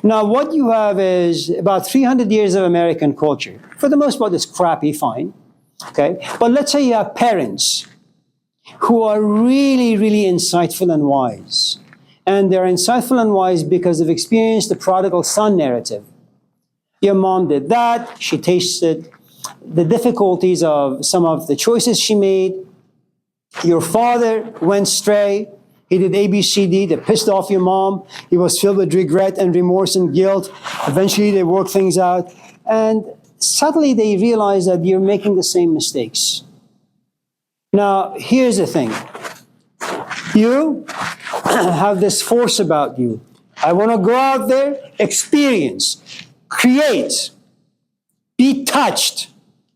Now, what you have is about 300 years of American culture. For the most part, it's crappy, fine. Okay? But let's say you have parents who are really, really insightful and wise. And they're insightful and wise because they've experienced the prodigal son narrative. Your mom did that. She tasted the difficulties of some of the choices she made. Your father went stray. He did A, B, C, D. That pissed off your mom. He was filled with regret and remorse and guilt. Eventually, they worked things out. And suddenly, they realized that you're making the same mistakes. Now, here's the thing. You have this force about you. I want to go out there, experience, create, be touched.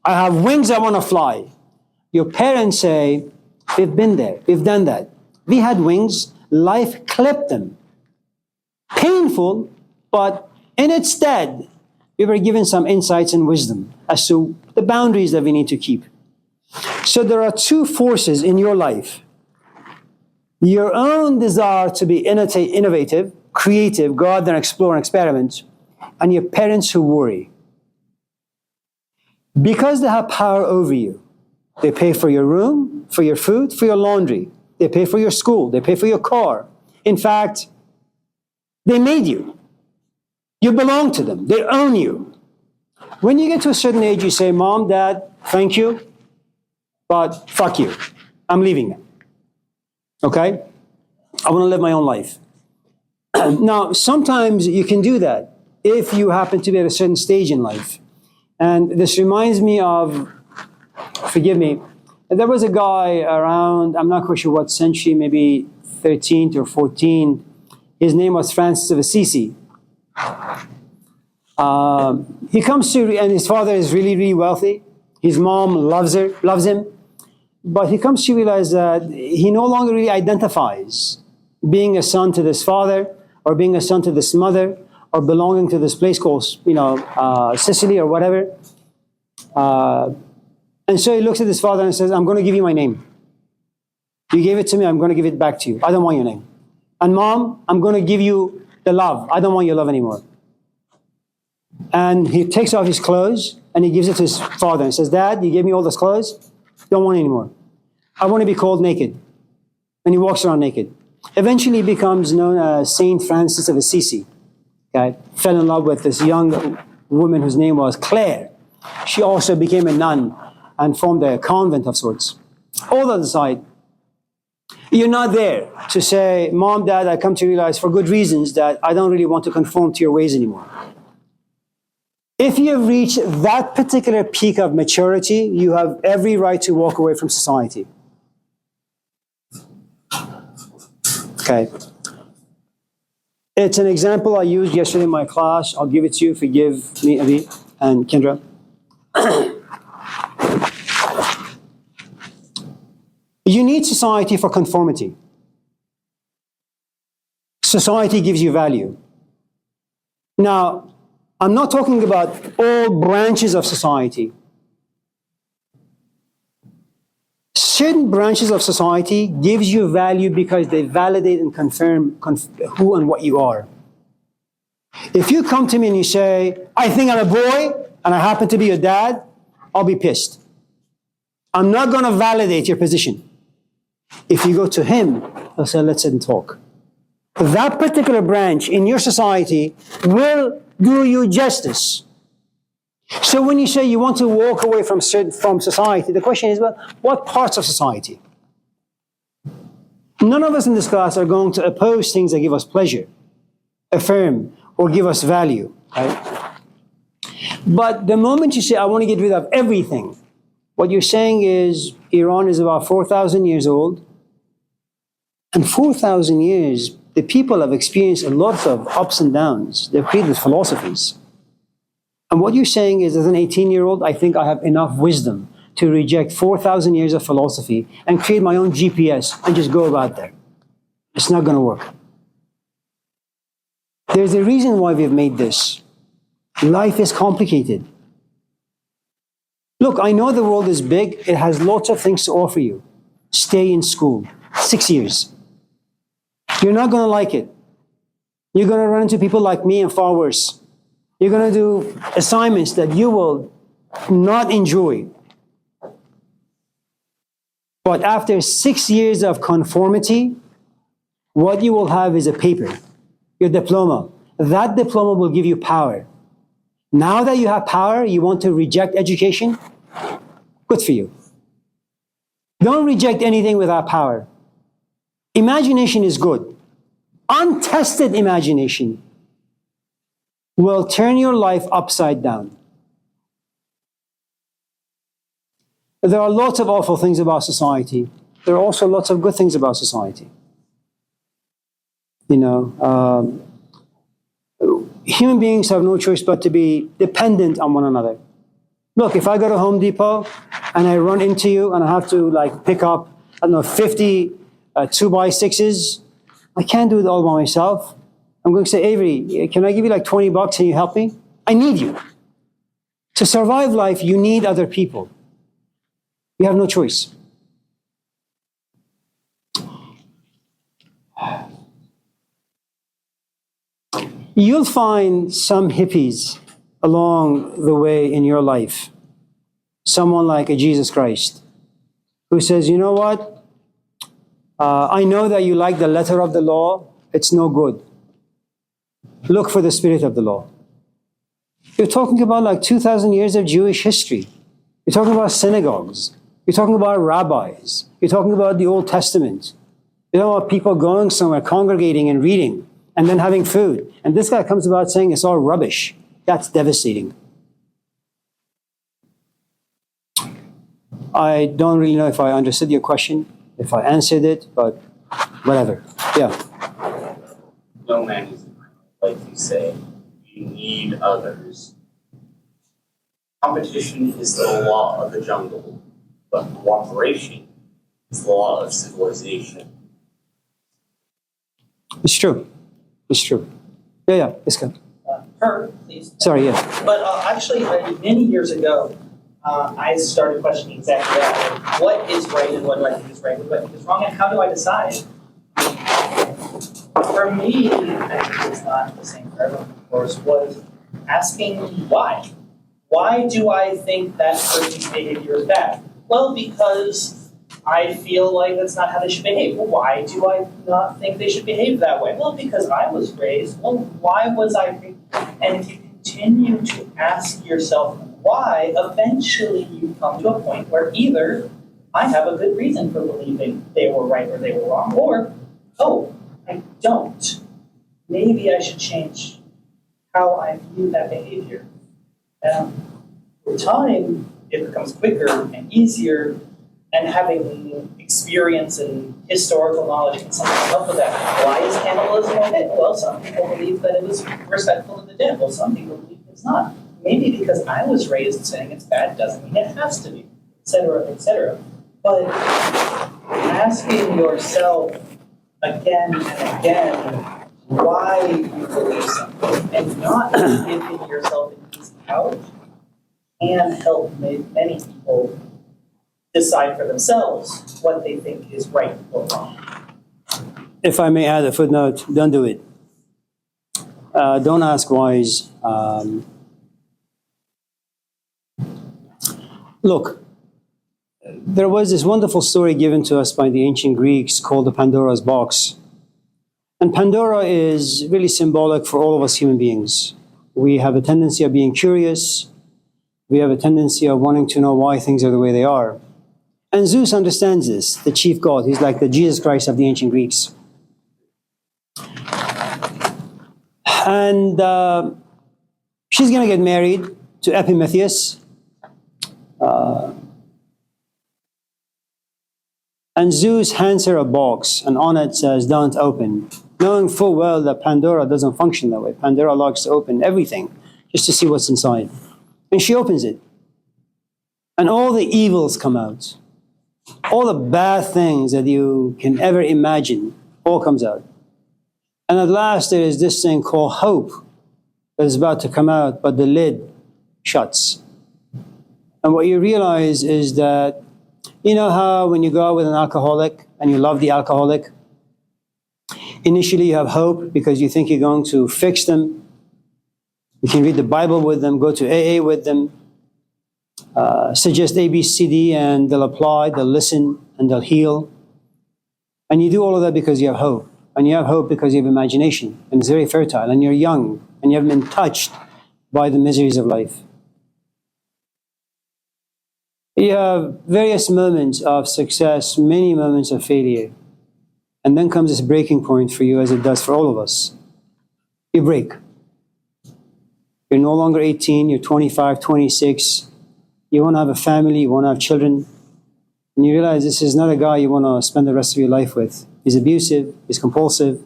I have wings, I want to fly. Your parents say, we've been there, we've done that. We had wings, life clipped them. Painful, but in its stead, we were given some insights and wisdom as to the boundaries that we need to keep. So there are 2 forces in your life. Your own desire to be innovative, creative, go out there and explore and experiment, and your parents who worry. Because they have power over you. They pay for your room, for your food, for your laundry. They pay for your school. They pay for your car. In fact, they made you. You belong to them. They own you. When you get to a certain age, you say, Mom, Dad, thank you, but fuck you. I'm leaving them. Okay? I want to live my own life. Now, sometimes you can do that if you happen to be at a certain stage in life. And this reminds me of, forgive me, there was a guy around, I'm not quite sure what century, maybe 13th or 14th. His name was Francis of Assisi. He comes to, and his father is really, really wealthy. His mom loves him. But he comes to realize that he no longer really identifies being a son to this father, or being a son to this mother, or belonging to this place called, Sicily or whatever. And so he looks at his father and says, I'm going to give you my name. You gave it to me, I'm going to give it back to you. I don't want your name. And Mom, I'm going to give you the love. I don't want your love anymore. And he takes off his clothes and and he gives it to his father and says, Dad, you gave me all those clothes? Don't want any more. I want to be called naked. And he walks around naked. Eventually he becomes known as Saint Francis of Assisi. Okay? Fell in love with this young woman whose name was Claire. She also became a nun and formed a convent of sorts. All that aside, you're not there to say, Mom, Dad, I come to realize for good reasons that I don't really want to conform to your ways anymore. If you have reached that particular peak of maturity, you have every right to walk away from society. Okay. It's an example I used yesterday in my class. I'll give it to you. Forgive me, Amir and Kendra. You need society for conformity. Society gives you value. Now, I'm not talking about all branches of society. Certain branches of society gives you value because they validate and confirm who and what you are. If you come to me and you say, I think I'm a boy and I happen to be your dad, I'll be pissed. I'm not going to validate your position. If you go to him, he'll say, let's sit and talk. That particular branch in your society will do you justice. So when you say you want to walk away from society, the question is, well, what parts of society? None of us in this class are going to oppose things that give us pleasure, affirm, or give us value. Right? But the moment you say, I want to get rid of everything, what you're saying is Iran is about 4,000 years old. And 4,000 years, the people have experienced a lot of ups and downs. They've created philosophies. And what you're saying is, as an 18-year-old, I think I have enough wisdom to reject 4,000 years of philosophy and create my own GPS and just go about there. It's not going to work. There's a reason why we've made this. Life is complicated. Look, I know the world is big. It has lots of things to offer you. Stay in school. 6 years. You're not going to like it. You're going to run into people like me and far worse. You're going to do assignments that you will not enjoy. But after 6 years of conformity, what you will have is a paper, your diploma. That diploma will give you power. Now that you have power, you want to reject education? Good for you. Don't reject anything without power. Imagination is good. Untested imagination will turn your life upside down. There are lots of awful things about society. There are also lots of good things about society. You know, human beings have no choice but to be dependent on one another. Look, if I go to Home Depot and I run into you and I have to pick up, 50 2x6s, I can't do it all by myself. I'm going to say, Avery, can I give you $20 and you help me? I need you. To survive life, you need other people. You have no choice. You'll find some hippies along the way in your life. Someone like a Jesus Christ who says, you know what? I know that you like the letter of the law. It's no good. Look for the spirit of the law. You're talking about 2,000 years of Jewish history. You're talking about synagogues. You're talking about rabbis. You're talking about the Old Testament. You're talking about people going somewhere, congregating and reading, and then having food. And this guy comes about saying it's all rubbish. That's devastating. I don't really know if I understood your question, if I answered it, but whatever. Yeah. No man is like you say. You need others. Competition is the law of the jungle, but cooperation is the law of civilization. It's true. It's true. Yeah, it's good. Her, please. Sorry, yeah. But actually, many years ago, I started questioning exactly that. Like, what is right and what do I think is right? What do I think is wrong? And how do I decide? For me, I think it's not the same for everyone, of course, was asking why. Why do I think that person's behavior is bad? Well, because I feel like that's not how they should behave. Well, why do I not think they should behave that way? Well, because I was raised. Well, why was I raised? And if you continue to ask yourself why, eventually you come to a point where either I have a good reason for believing they were right or they were wrong, or, oh, I don't. Maybe I should change how I view that behavior. And with time, it becomes quicker and easier, and having experience and historical knowledge can sometimes help with that. Why is cannibalism okay? Well, some people believe that it was respectful of the dead. Well, some people believe it's not. Maybe because I was raised saying it's bad doesn't mean it has to be, etc., etc. But asking yourself again and again why you believe something and not giving yourself an easy out can help many people decide for themselves what they think is right or wrong. If I may add a footnote, don't do it. Don't ask whys. Look, there was this wonderful story given to us by the ancient Greeks called the Pandora's box. And Pandora is really symbolic for all of us human beings. We have a tendency of being curious. We have a tendency of wanting to know why things are the way they are. And Zeus understands this, the chief god. He's like the Jesus Christ of the ancient Greeks. And she's going to get married to Epimetheus. And Zeus hands her a box, and on it says, "Don't open," knowing full well that Pandora doesn't function that way. Pandora likes to open everything just to see what's inside. And she opens it. And all the evils come out. All the bad things that you can ever imagine all comes out. And at last there is this thing called hope that is about to come out, but the lid shuts. And what you realize is that, you know how when you go out with an alcoholic and you love the alcoholic, initially you have hope because you think you're going to fix them. You can read the Bible with them, go to AA with them, suggest A, B, C, D, and they'll apply, they'll listen, and they'll heal. And you do all of that because you have hope. And you have hope because you have imagination, and it's very fertile, and you're young, and you haven't been touched by the miseries of life. You have various moments of success, many moments of failure. And then comes this breaking point for you, as it does for all of us. You break. You're no longer 18, you're 25, 26. You want to have a family, you want to have children. And you realize this is not a guy you want to spend the rest of your life with. He's abusive, he's compulsive,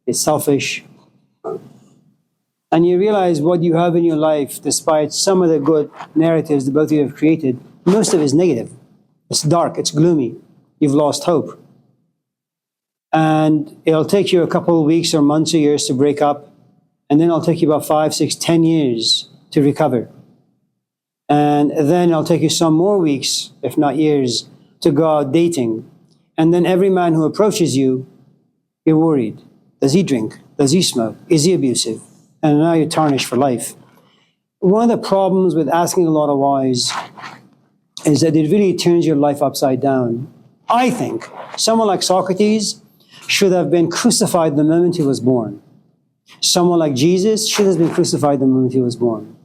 he's selfish. And you realize what you have in your life, despite some of the good narratives that both of you have created, most of it is negative. It's dark, it's gloomy. You've lost hope. And it'll take you a couple of weeks or months or years to break up. And then it'll take you about 5, 6, 10 years to recover. And then it'll take you some more weeks, if not years, to go out dating. And then every man who approaches you, you're worried. Does he drink? Does he smoke? Is he abusive? And now you're tarnished for life. One of the problems with asking a lot of whys is that it really turns your life upside down. I think someone like Socrates should have been crucified the moment he was born. Someone like Jesus should have been crucified the moment he was born.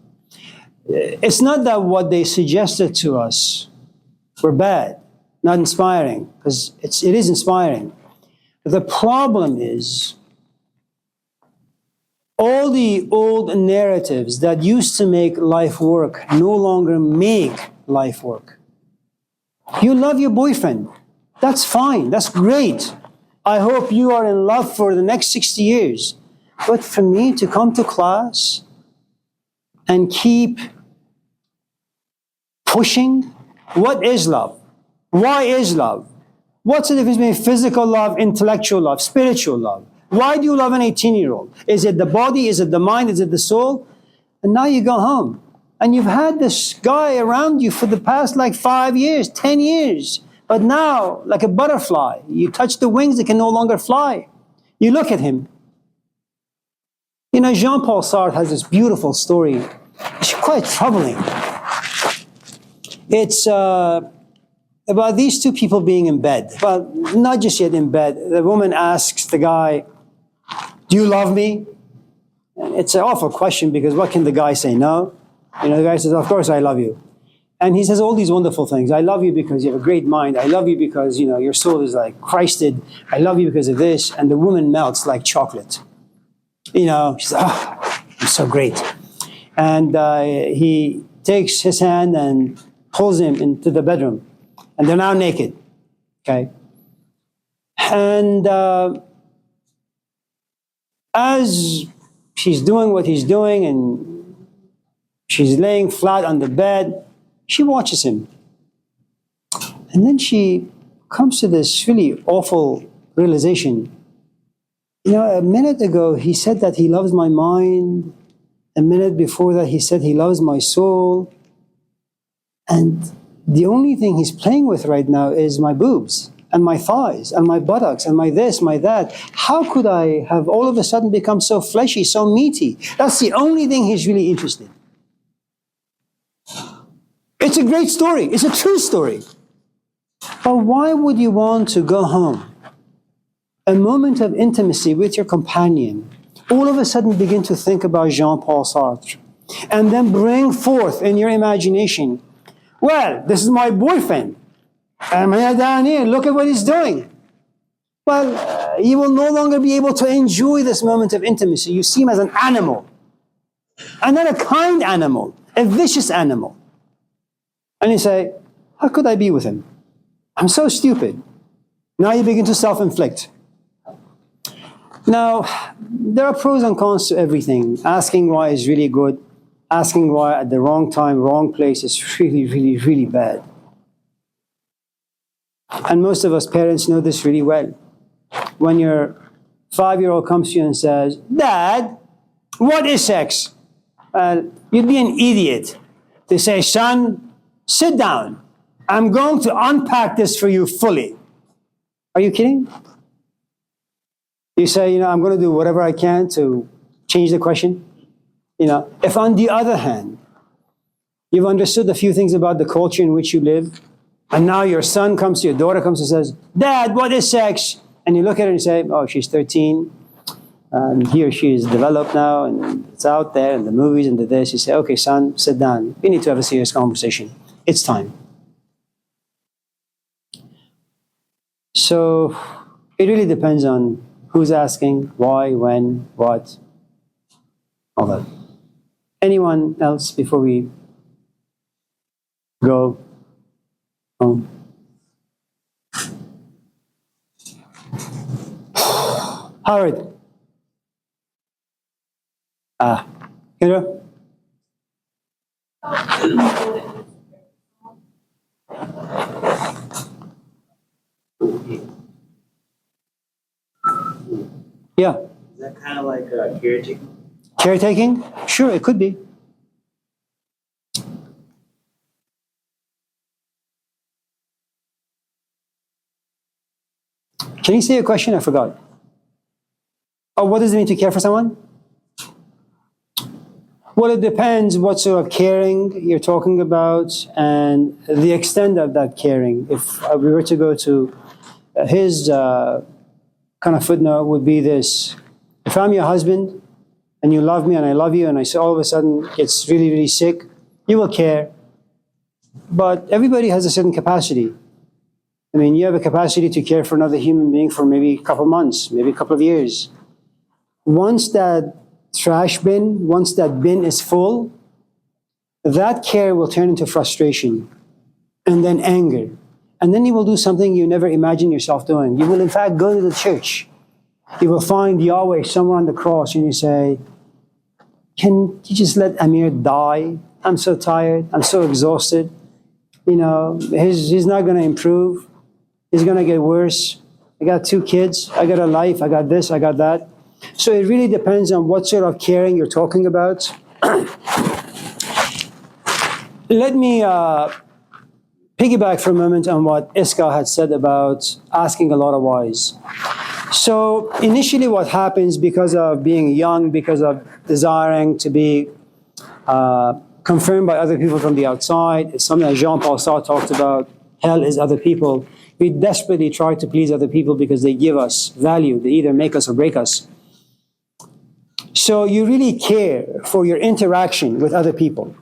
It's not that what they suggested to us were bad, not inspiring, because it is inspiring. The problem is all the old narratives that used to make life work no longer make life work. You love your boyfriend. That's fine. That's great. I hope you are in love for the next 60 years. But for me to come to class and keep pushing, what is love? Why is love? What's the difference between physical love, intellectual love, spiritual love? Why do you love an 18-year-old? Is it the body? Is it the mind? Is it the soul? And now you go home. And you've had this guy around you for the past 5 years, 10 years. But now, like a butterfly, you touch the wings, it can no longer fly. You look at him. You know, Jean-Paul Sartre has this beautiful story. He It's quite troubling. It's about these two people being in bed. Well, not just yet in bed. The woman asks the guy, "Do you love me?" And it's an awful question because what can the guy say? No. You know, the guy says, "Of course I love you." And he says all these wonderful things. "I love you because you have a great mind. I love you because, you know, your soul is like Christed. I love you because of this." And the woman melts like chocolate. You know, she's, "Oh, I'm so great." And he takes his hand and pulls him into the bedroom. And they're now naked. Okay? And as she's doing what he's doing and she's laying flat on the bed, she watches him. And then she comes to this really awful realization. You know, a minute ago, he said that he loves my mind. A minute before that, he said he loves my soul. And the only thing he's playing with right now is my boobs and my thighs and my buttocks and my this, my that. How could I have all of a sudden become so fleshy, so meaty? That's the only thing he's really interested in. It's a great story. It's a true story. But why would you want to go home, a moment of intimacy with your companion, all of a sudden begin to think about Jean-Paul Sartre, and then bring forth in your imagination, well, this is my boyfriend. Amir down here, look at what he's doing. Well, you will no longer be able to enjoy this moment of intimacy. You see him as an animal. And not a kind animal, a vicious animal. And you say, how could I be with him? I'm so stupid. Now you begin to self-inflict. Now, there are pros and cons to everything. Asking why is really good. Asking why at the wrong time, wrong place is really, really, really bad. And most of us parents know this really well. When your 5-year-old comes to you and says, "Dad, what is sex?" You'd be an idiot to say, "Son, sit down. I'm going to unpack this for you fully." Are you kidding? You say, you know, I'm going to do whatever I can to change the question. You know, if on the other hand, you've understood a few things about the culture in which you live, and now your son comes to your daughter comes and says, "Dad, what is sex?" And you look at her and say, "Oh, she's 13. And he or she is developed now, and it's out there, and the movies and the this." You say, "Okay, son, sit down. We need to have a serious conversation. It's time." So it really depends on who's asking, why, when, what, all that. Anyone else before we go home? Howard. Kendra? Yeah. Is that kind of like caretaking? Caretaking? Sure, it could be. Can you say a question? I forgot. Oh, what does it mean to care for someone? Well, it depends what sort of caring you're talking about and the extent of that caring. If we were to go to his kind of footnote would be this. If I'm your husband and you love me and I love you and I say all of a sudden gets really, really sick, you will care. But everybody has a certain capacity. I mean, you have a capacity to care for another human being for maybe a couple months, maybe a couple of years. Once that trash bin, once that bin is full, that care will turn into frustration and then anger. And then you will do something you never imagined yourself doing. You will, in fact, go to the church. You will find Yahweh somewhere on the cross and you say, "Can you just let Amir die? I'm so tired. I'm so exhausted. You know, he's not going to improve. He's going to get worse. I got 2 kids. I got a life. I got this. I got that." So it really depends on what sort of caring you're talking about. Let me piggyback for a moment on what Iska had said about asking a lot of whys. So initially what happens because of being young, because of desiring to be confirmed by other people from the outside. It's something that Jean-Paul Sartre talked about. Hell is other people. We desperately try to please other people because they give us value. They either make us or break us. So you really care for your interaction with other people.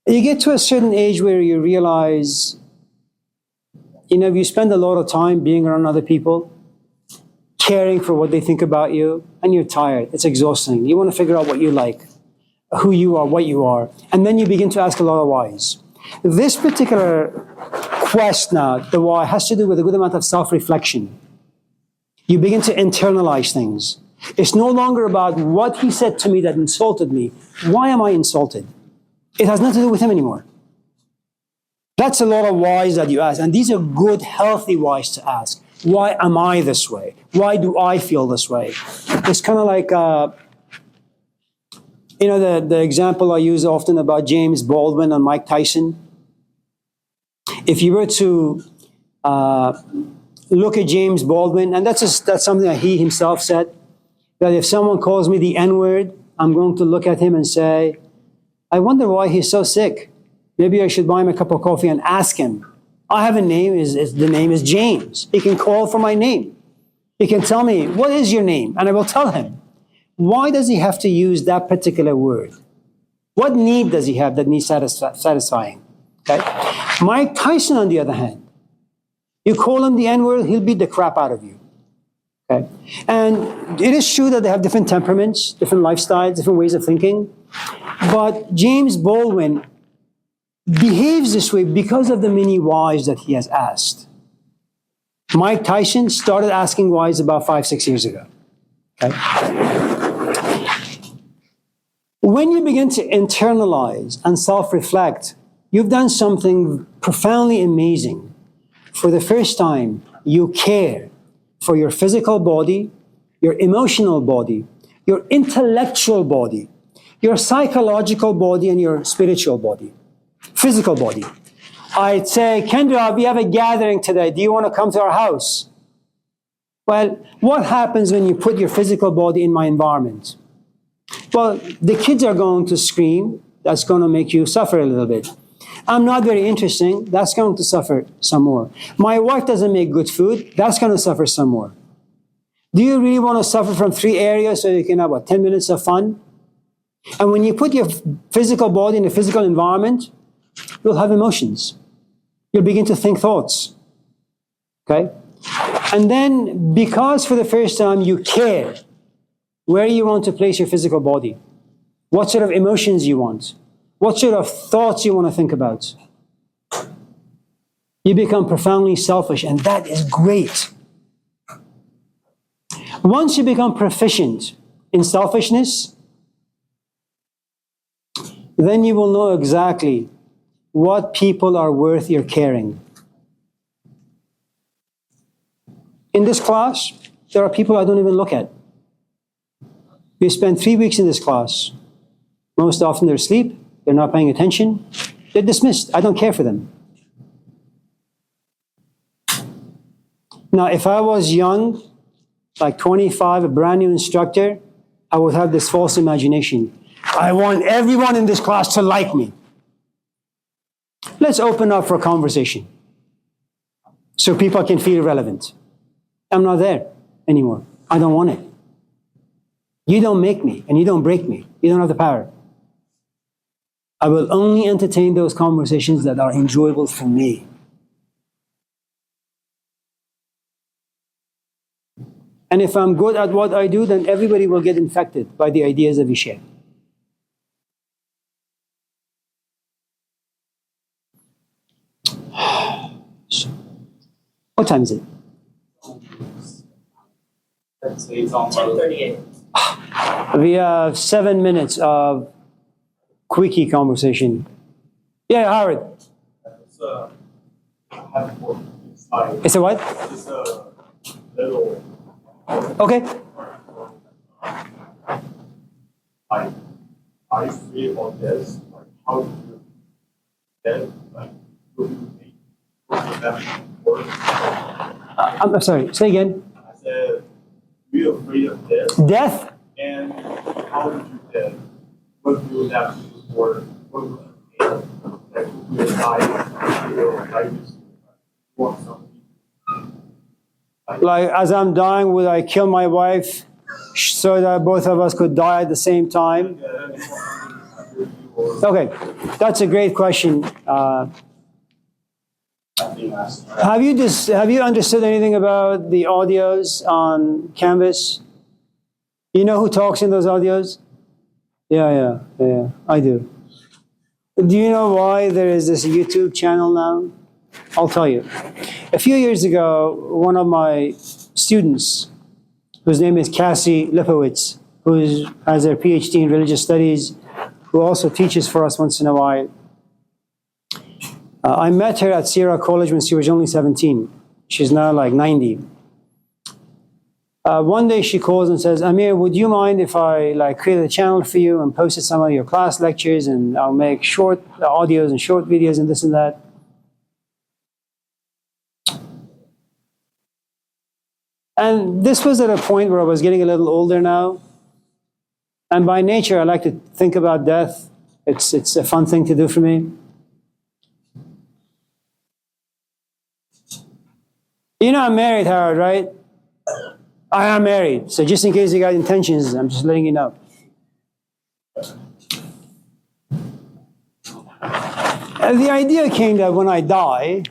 You get to a certain age where you realize, you spend a lot of time being around other people, caring for what they think about you, and you're tired. It's exhausting. You want to figure out what you like, who you are, what you are, and then you begin to ask a lot of whys. This particular quest now, the why, has to do with a good amount of self-reflection. You begin to internalize things. It's no longer about what he said to me that insulted me. Why am I insulted? It has nothing to do with him anymore. That's a lot of whys that you ask, and these are good, healthy whys to ask. Why am I this way? Why do I feel this way? It's kind of like, the example I use often about James Baldwin and Mike Tyson. If you were to look at James Baldwin, and that's something that he himself said, that if someone calls me the N-word, I'm going to look at him and say, I wonder why he's so sick. Maybe I should buy him a cup of coffee and ask him. I have a name, the name is James. He can call for my name. He can tell me, what is your name? And I will tell him. Why does he have to use that particular word? What need does he have that needs satisfying? Okay? Mike Tyson, on the other hand, you call him the N-word, he'll beat the crap out of you. Okay? And it is true that they have different temperaments, different lifestyles, different ways of thinking. But James Baldwin behaves this way because of the many whys that he has asked. Mike Tyson started asking whys about 5-6 years ago. Okay? When you begin to internalize and self-reflect, you've done something profoundly amazing. For the first time, you care for your physical body, your emotional body, your intellectual body, your psychological body, and your spiritual body, physical body. I'd say, Kendra, we have a gathering today. Do you want to come to our house? Well, what happens when you put your physical body in my environment? Well, the kids are going to scream. That's going to make you suffer a little bit. I'm not very interesting. That's going to suffer some more. My wife doesn't make good food. That's going to suffer some more. Do you really want to suffer from 3 areas so you can have, 10 minutes of fun? And when you put your physical body in a physical environment, you'll have emotions. You'll begin to think thoughts. Okay? And then, because for the first time you care where you want to place your physical body, what sort of emotions you want, what sort of thoughts you want to think about, you become profoundly selfish, and that is great. Once you become proficient in selfishness, then you will know exactly what people are worth your caring. In this class, there are people I don't even look at. We spend 3 weeks in this class. Most often they're asleep, they're not paying attention, they're dismissed. I don't care for them. Now, if I was young, like 25, a brand new instructor, I would have this false imagination. I want everyone in this class to like me. Let's open up for a conversation so people can feel relevant. I'm not there anymore. I don't want it. You don't make me and you don't break me. You don't have the power. I will only entertain those conversations that are enjoyable for me. And if I'm good at what I do, then everybody will get infected by the ideas that we share. What time is it? Let's say it's on 10:38. We have 7 minutes of quickie conversation. Yeah, Howard. It's a handful. It's like It's a what? it's a little Okay. I feel on this. Like how do you get like do you make that work? I'm sorry. Say again. I said we're afraid of this Death? and how did you get what do you have to do for one that you die, you know, I just want something. Like, as I'm dying, would I kill my wife so that both of us could die at the same time? Okay, that's a great question. Have you understood anything about the audios on Canvas? You know who talks in those audios? Yeah, I do. Do you know why there is this YouTube channel now? I'll tell you. A few years ago, one of my students, whose name is Cassie Lipowitz, who has her PhD in religious studies, who also teaches for us once in a while. I met her at Sierra College when she was only 17. She's now like 90. One day she calls and says, Amir, would you mind if I created a channel for you and posted some of your class lectures, and I'll make short audios and short videos and this and that? And this was at a point where I was getting a little older now. And by nature, I like to think about death. It's a fun thing to do for me. You know I'm married, Howard, right? I am married. So just in case you got intentions, I'm just letting you know. And the idea came that when I die,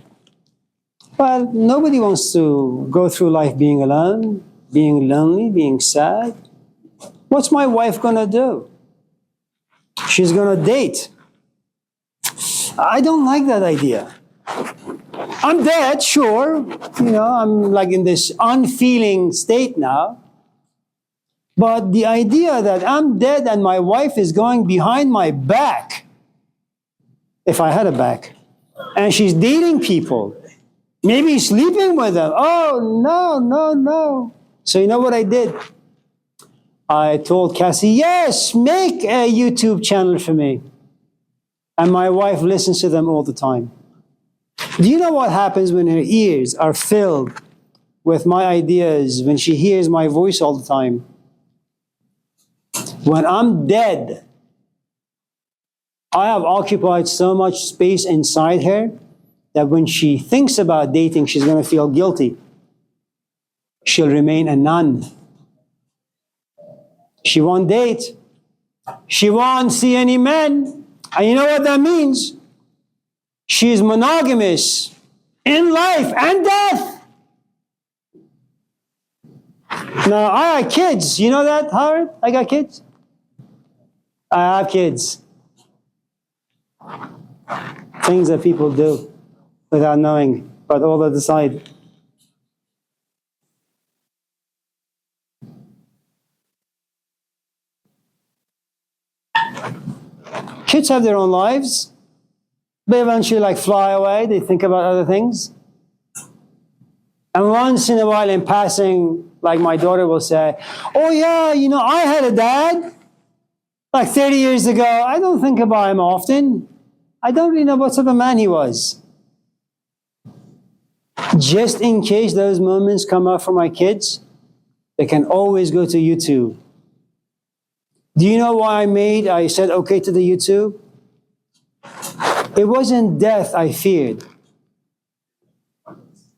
well, nobody wants to go through life being alone, being lonely, being sad. What's my wife gonna do? She's gonna date. I don't like that idea. I'm dead, sure. You know, I'm like in this unfeeling state now. But the idea that I'm dead and my wife is going behind my back, if I had a back, and she's dating people, maybe sleeping with them. Oh, no. So you know what I did? I told Cassie, yes, make a YouTube channel for me. And my wife listens to them all the time. Do you know what happens when her ears are filled with my ideas, when she hears my voice all the time? When I'm dead, I have occupied so much space inside her that when she thinks about dating, she's going to feel guilty. She'll remain a nun. She won't date. She won't see any men. And you know what that means? She's monogamous in life and death. Now, I got kids. You know that, Howard? I got kids. I have kids. Things that people do without knowing, but all that aside. Kids have their own lives. They eventually fly away. They think about other things. And once in a while in passing, like my daughter will say, oh yeah, you know, I had a dad like 30 years ago. I don't think about him often. I don't really know what sort of man he was. Just in case those moments come up for my kids, they can always go to YouTube. Do you know why I said okay to the YouTube? It wasn't death I feared.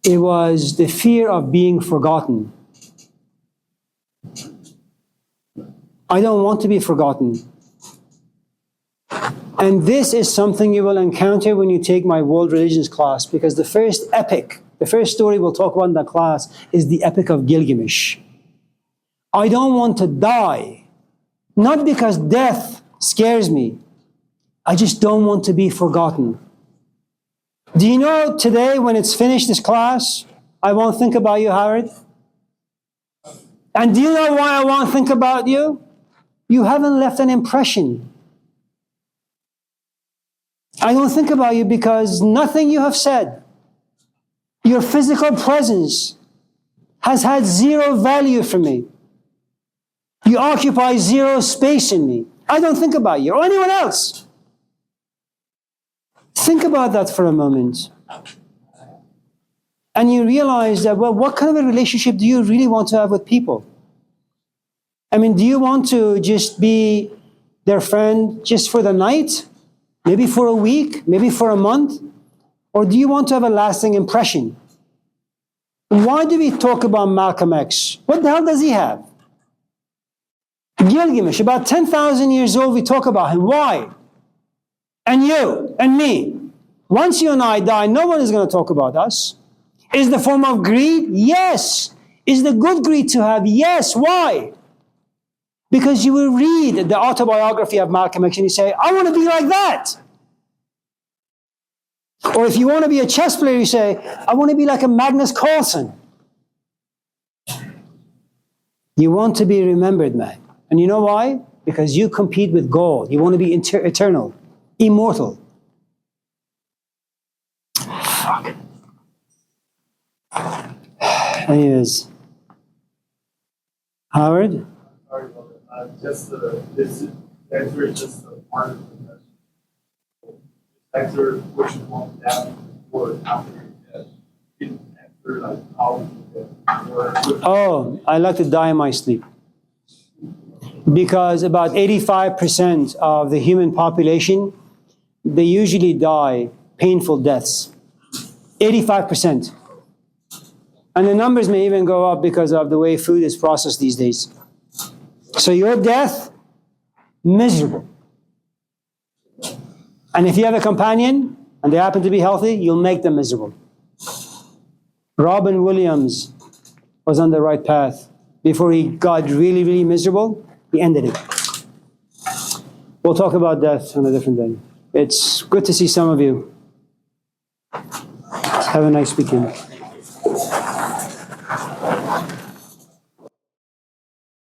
It was the fear of being forgotten. I don't want to be forgotten. And this is something you will encounter when you take my world religions class, because the first story we'll talk about in that class is the Epic of Gilgamesh. I don't want to die, not because death scares me. I just don't want to be forgotten. Do you know today when it's finished, this class, I won't think about you, Howard? And do you know why I won't think about you? You haven't left an impression. I don't think about you because nothing you have said, your physical presence, has had zero value for me. You occupy zero space in me. I don't think about you or anyone else. Think about that for a moment. And you realize that, well, what kind of a relationship do you really want to have with people? I mean, do you want to just be their friend just for the night? Maybe for a week? Maybe for a month? Or do you want to have a lasting impression? Why do we talk about Malcolm X? What the hell does he have? Gilgamesh, about 10,000 years old, we talk about him. Why? And you, and me. Once you and I die, no one is going to talk about us. Is the form of greed? Yes. Is the good greed to have? Yes. Why? Because you will read the autobiography of Malcolm X and you say, I want to be like that. Or if you want to be a chess player, you say, I want to be like a Magnus Carlsen. You want to be remembered, man. And you know why? Because you compete with God. You want to be eternal, immortal. Fuck. Anyways. Howard? Sorry about that. This answer is just a part of the question. Answer which one down before after your death. Didn't answer like how you death. Oh, I like to die in my sleep. Because about 85% of the human population, they usually die painful deaths. 85%. And the numbers may even go up because of the way food is processed these days. So your death, miserable. And if you have a companion, and they happen to be healthy, you'll make them miserable. Robin Williams was on the right path. Before he got really, really miserable, he ended it. We'll talk about death on a different day. It's good to see some of you. Have a nice weekend.